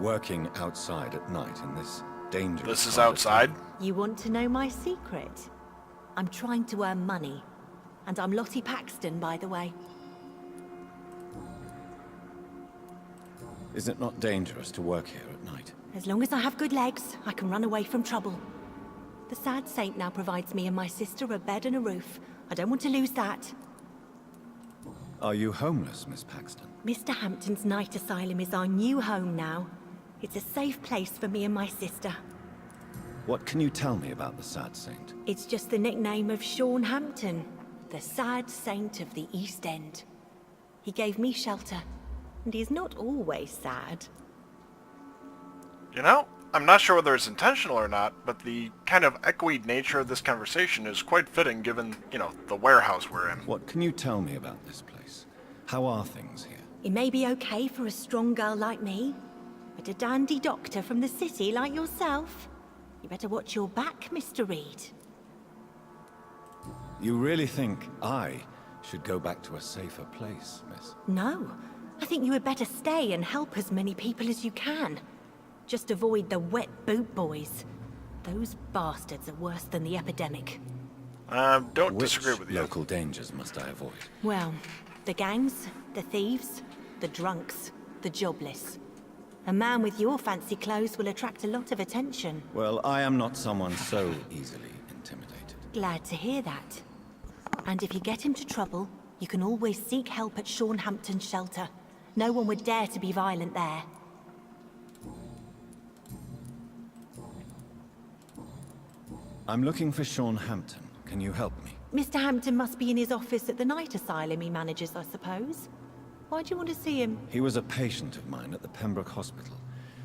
Working outside at night in this dangerous... This is outside? You want to know my secret? I'm trying to earn money. And I'm Lottie Paxton, by the way. Is it not dangerous to work here at night? As long as I have good legs, I can run away from trouble. The sad saint now provides me and my sister a bed and a roof. I don't want to lose that. Are you homeless, Miss Paxton? Mr. Hampton's night asylum is our new home now. It's a safe place for me and my sister. What can you tell me about the sad saint? It's just the nickname of Sean Hampton, the sad saint of the East End. He gave me shelter, and he's not always sad. You know, I'm not sure whether it's intentional or not, but the kind of echoey nature of this conversation is quite fitting given, you know, the warehouse we're in. What can you tell me about this place? How are things here? It may be okay for a strong girl like me, but a dandy doctor from the city like yourself, you better watch your back, Mr. Reed. You really think I should go back to a safer place, miss? No, I think you had better stay and help as many people as you can. Just avoid the wet boot boys. Those bastards are worse than the epidemic. Don't disagree with you. Which local dangers must I avoid? Well, the gangs, the thieves, the drunks, the jobless. A man with your fancy clothes will attract a lot of attention. Well, I am not someone so easily intimidated. Glad to hear that. And if you get into trouble, you can always seek help at Sean Hampton's shelter. No one would dare to be violent there. I'm looking for Sean Hampton. Can you help me? Mr. Hampton must be in his office at the night asylum he manages, I suppose. Why do you want to see him? He was a patient of mine at the Pembroke Hospital,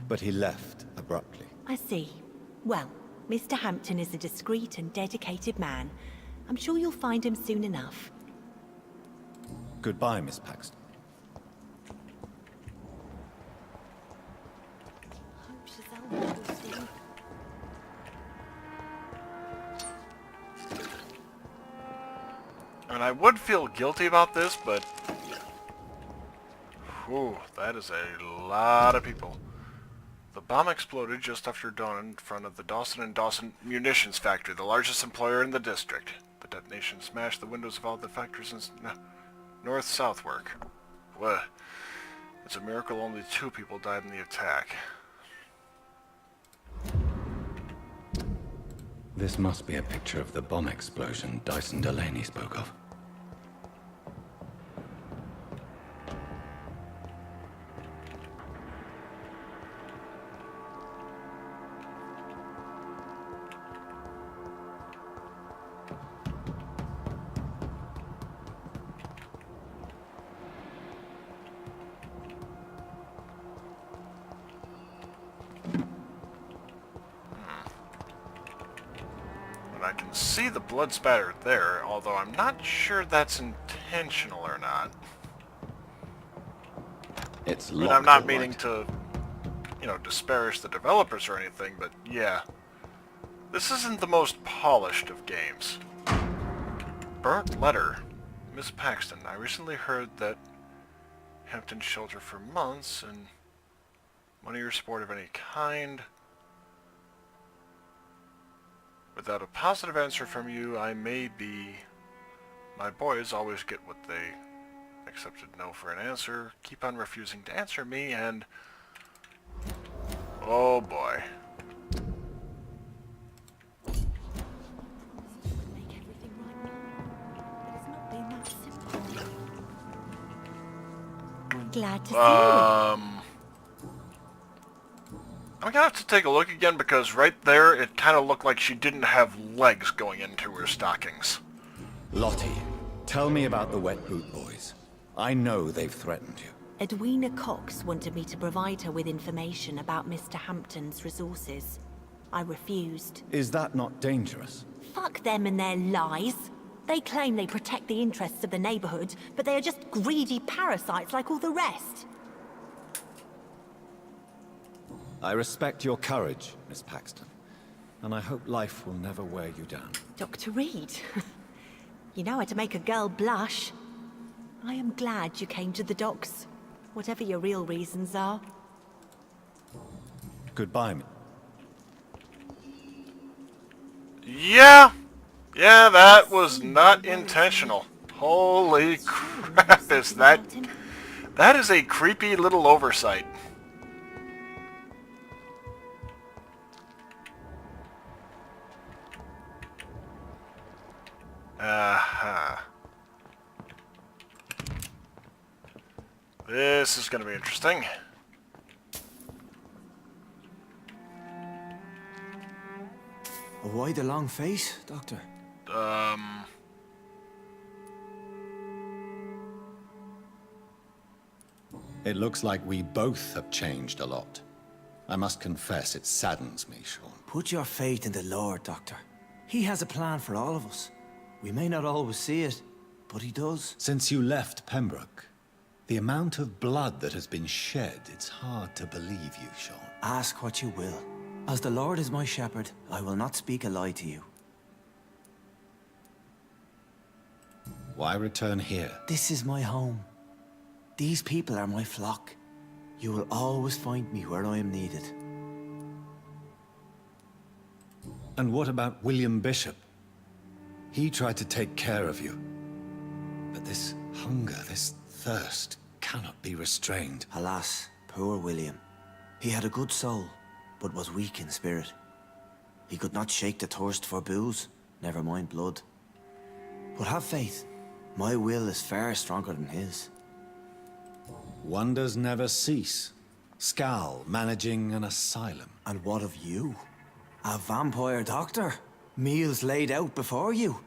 but he left abruptly. I see. Well, Mr. Hampton is a discreet and dedicated man. I'm sure you'll find him soon enough. Goodbye, Miss Paxton. I mean, I would feel guilty about this, but... Whew, that is a lot of people. The bomb exploded just after dawn in front of the Dawson & Dawson munitions factory, the largest employer in the district. The detonation smashed the windows of all the factories in North-Southwark. Well, it's a miracle only 2 people died in the attack. This must be a picture of the bomb explosion Dyson Delaney spoke of. I can see the blood spatter there, although I'm not sure that's intentional or not. It's I mean, locked, I'm not all meaning right. to, you know, disparage the developers or anything, but yeah. This isn't the most polished of games. Burnt letter. Miss Paxton, I recently heard that Hampton shelter for months and money or support of any kind. Without a positive answer from you, I may be... My boys always get what they accepted no for an answer, keep on refusing to answer me, and... Oh boy. Glad to see you. I'm gonna have to take a look again because right there it kind of looked like she didn't have legs going into her stockings. Lottie, tell me about the Wet Boot Boys. I know they've threatened you. Edwina Cox wanted me to provide her with information about Mr. Hampton's resources. I refused. Is that not dangerous? Fuck them and their lies. They claim they protect the interests of the neighborhood, but they are just greedy parasites like all the rest. I respect your courage, Miss Paxton, and I hope life will never wear you down. Dr. Reed, you know how to make a girl blush. I am glad you came to the docks, whatever your real reasons are. Goodbye. Yeah, that was not intentional. Holy crap, is that... That is a creepy little oversight. This is going to be interesting. Why the long face, Doctor? It looks like we both have changed a lot. I must confess, it saddens me, Sean. Put your faith in the Lord, Doctor. He has a plan for all of us. We may not always see it, but he does. Since you left Pembroke, the amount of blood that has been shed, it's hard to believe you, Sean. Ask what you will. As the Lord is my shepherd, I will not speak a lie to you. Why return here? This is my home. These people are my flock. You will always find me where I am needed. And what about William Bishop? He tried to take care of you. But this hunger, this thirst, cannot be restrained. Alas, poor William. He had a good soul, but was weak in spirit. He could not shake the thirst for booze, never mind blood. But have faith. My will is far stronger than his. Wonders never cease. Scal managing an asylum. And what of you? A vampire doctor? Meals laid out before you.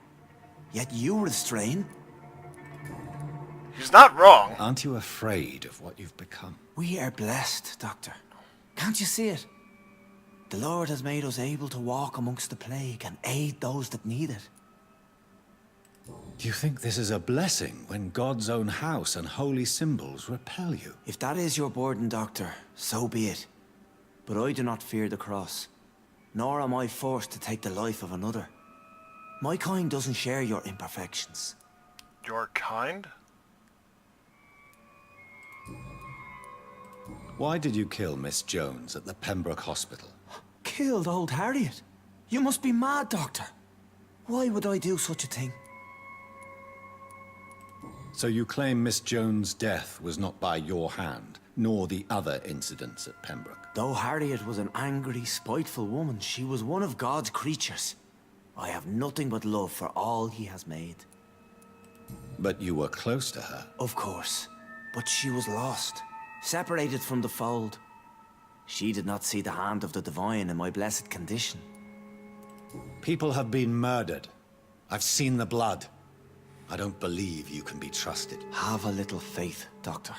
Yet you restrain. He's not wrong. Aren't you afraid of what you've become? We are blessed, Doctor. Can't you see it? The Lord has made us able to walk amongst the plague and aid those that need it. Do you think this is a blessing when God's own house and holy symbols repel you? If that is your burden, Doctor, so be it. But I do not fear the cross, nor am I forced to take the life of another. My kind doesn't share your imperfections. Your kind? Why did you kill Miss Jones at the Pembroke Hospital? Killed old Harriet? You must be mad, Doctor. Why would I do such a thing? So you claim Miss Jones' death was not by your hand, nor the other incidents at Pembroke? Though Harriet was an angry, spiteful woman, she was one of God's creatures. I have nothing but love for all he has made. But you were close to her. Of course. But she was lost, separated from the fold. She did not see the hand of the divine in my blessed condition. People have been murdered. I've seen the blood. I don't believe you can be trusted. Have a little faith, Doctor.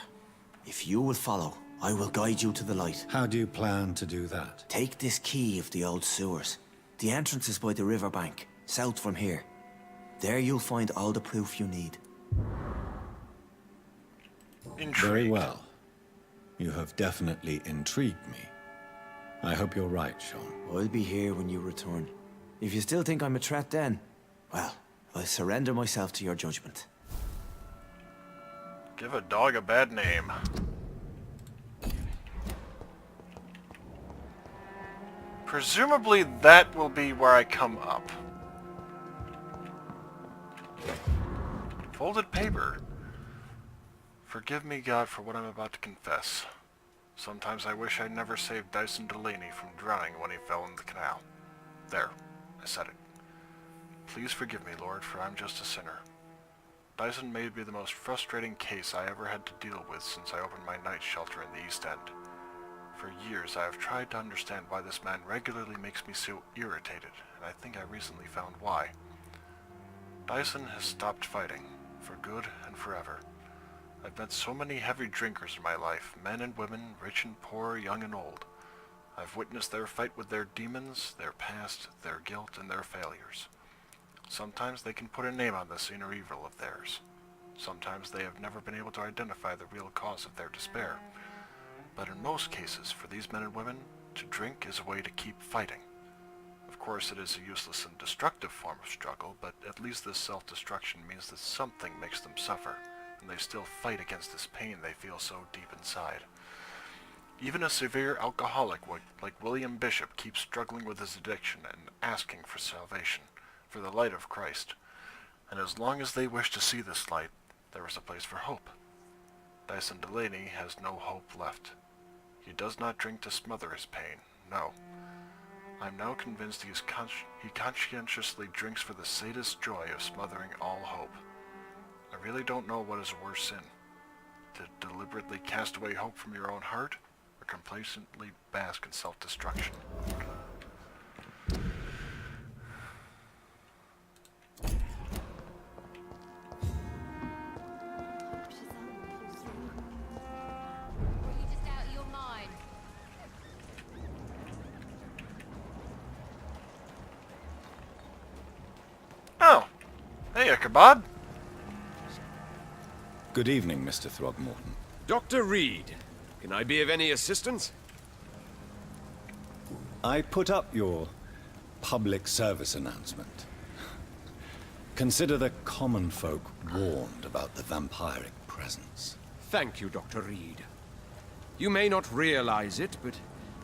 If you will follow, I will guide you to the light. How do you plan to do that? Take this key of the old sewers. The entrance is by the riverbank, south from here. There you'll find all the proof you need. Very well. You have definitely intrigued me. I hope you're right, Sean. I'll be here when you return. If you still think I'm a threat then, well, I surrender myself to your judgment. Give a dog a bad name. Presumably that will be where I come up. Folded paper. Forgive me, God, for what I'm about to confess. Sometimes I wish I'd never saved Dyson Delaney from drowning when he fell in the canal. There, I said it. Please forgive me, Lord, for I'm just a sinner. Dyson may be the most frustrating case I ever had to deal with since I opened my night shelter in the East End. For years I have tried to understand why this man regularly makes me so irritated, and I think I recently found why. Dyson has stopped fighting, for good and forever. I've met so many heavy drinkers in my life, men and women, rich and poor, young and old. I've witnessed their fight with their demons, their past, their guilt, and their failures. Sometimes they can put a name on this inner evil of theirs. Sometimes they have never been able to identify the real cause of their despair. But in most cases, for these men and women, to drink is a way to keep fighting. Of course, it is a useless and destructive form of struggle, but at least this self-destruction means that something makes them suffer, and they still fight against this pain they feel so deep inside. Even a severe alcoholic like William Bishop keeps struggling with his addiction and asking for salvation, for the light of Christ. And as long as they wish to see this light, there is a place for hope. Dyson Delaney has no hope left. He does not drink to smother his pain, no. I'm now convinced he conscientiously drinks for the sadist joy of smothering all hope. I really don't know what is a worse sin. To deliberately cast away hope from your own heart, or complacently bask in self-destruction. Oh, hey, Ichabod. Good evening, Mr. Throgmorton. Dr. Reed, can I be of any assistance? I put up your public service announcement. Consider the common folk warned about the vampiric presence. Thank you, Dr. Reed. You may not realize it, but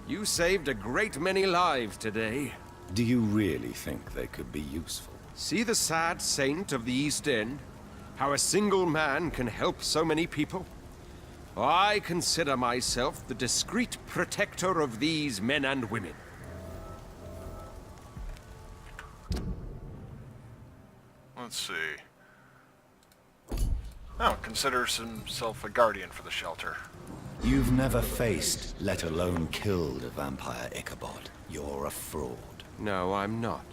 you saved a great many lives today. Do you really think they could be useful? See the sad saint of the East End? How a single man can help so many people? I consider myself the discreet protector of these men and women. Let's see. Oh, considers himself a guardian for the shelter. You've never faced, let alone killed a vampire, Ichabod. You're a fraud. No, I'm not.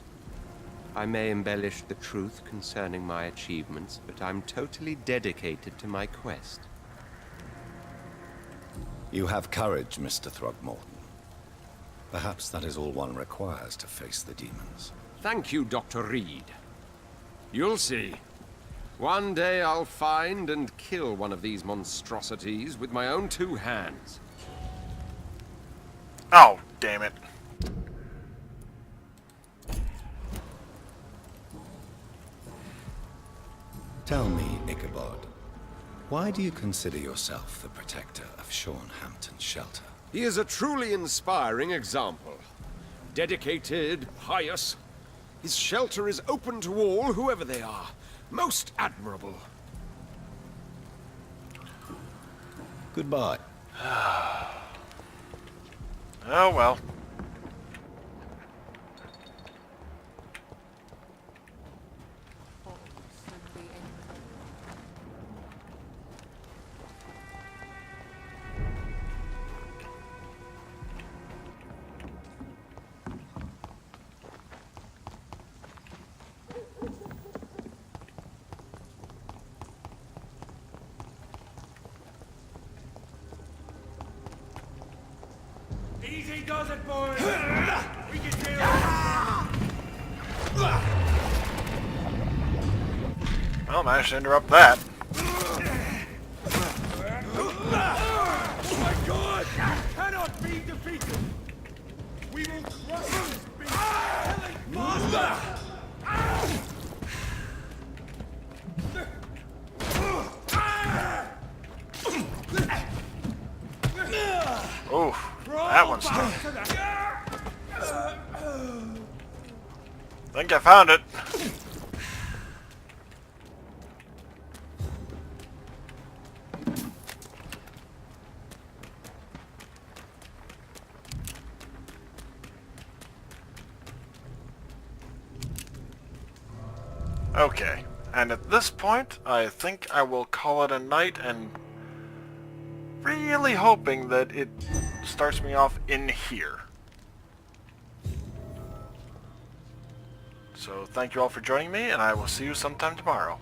I may embellish the truth concerning my achievements, but I'm totally dedicated to my quest. You have courage, Mr. Throgmorton. Perhaps that is all one requires to face the demons. Thank you, Dr. Reed. You'll see. One day I'll find and kill one of these monstrosities with my own 2 hands. Oh, damn it. Tell me, Ichabod, why do you consider yourself the protector of Sean Hampton's shelter? He is a truly inspiring example. Dedicated, pious. His shelter is open to all, whoever they are. Most admirable. Goodbye. Oh, well. does it, boys! We can do it! Well, managed to interrupt that. Oh my God! You cannot be defeated! We will crush this beast! Killing monster! Oh, that one's tough. Think I found it. Okay, and at this point, I think I will call it a night, and really hoping that it starts me off in here. So thank you all for joining me, and I will see you sometime tomorrow.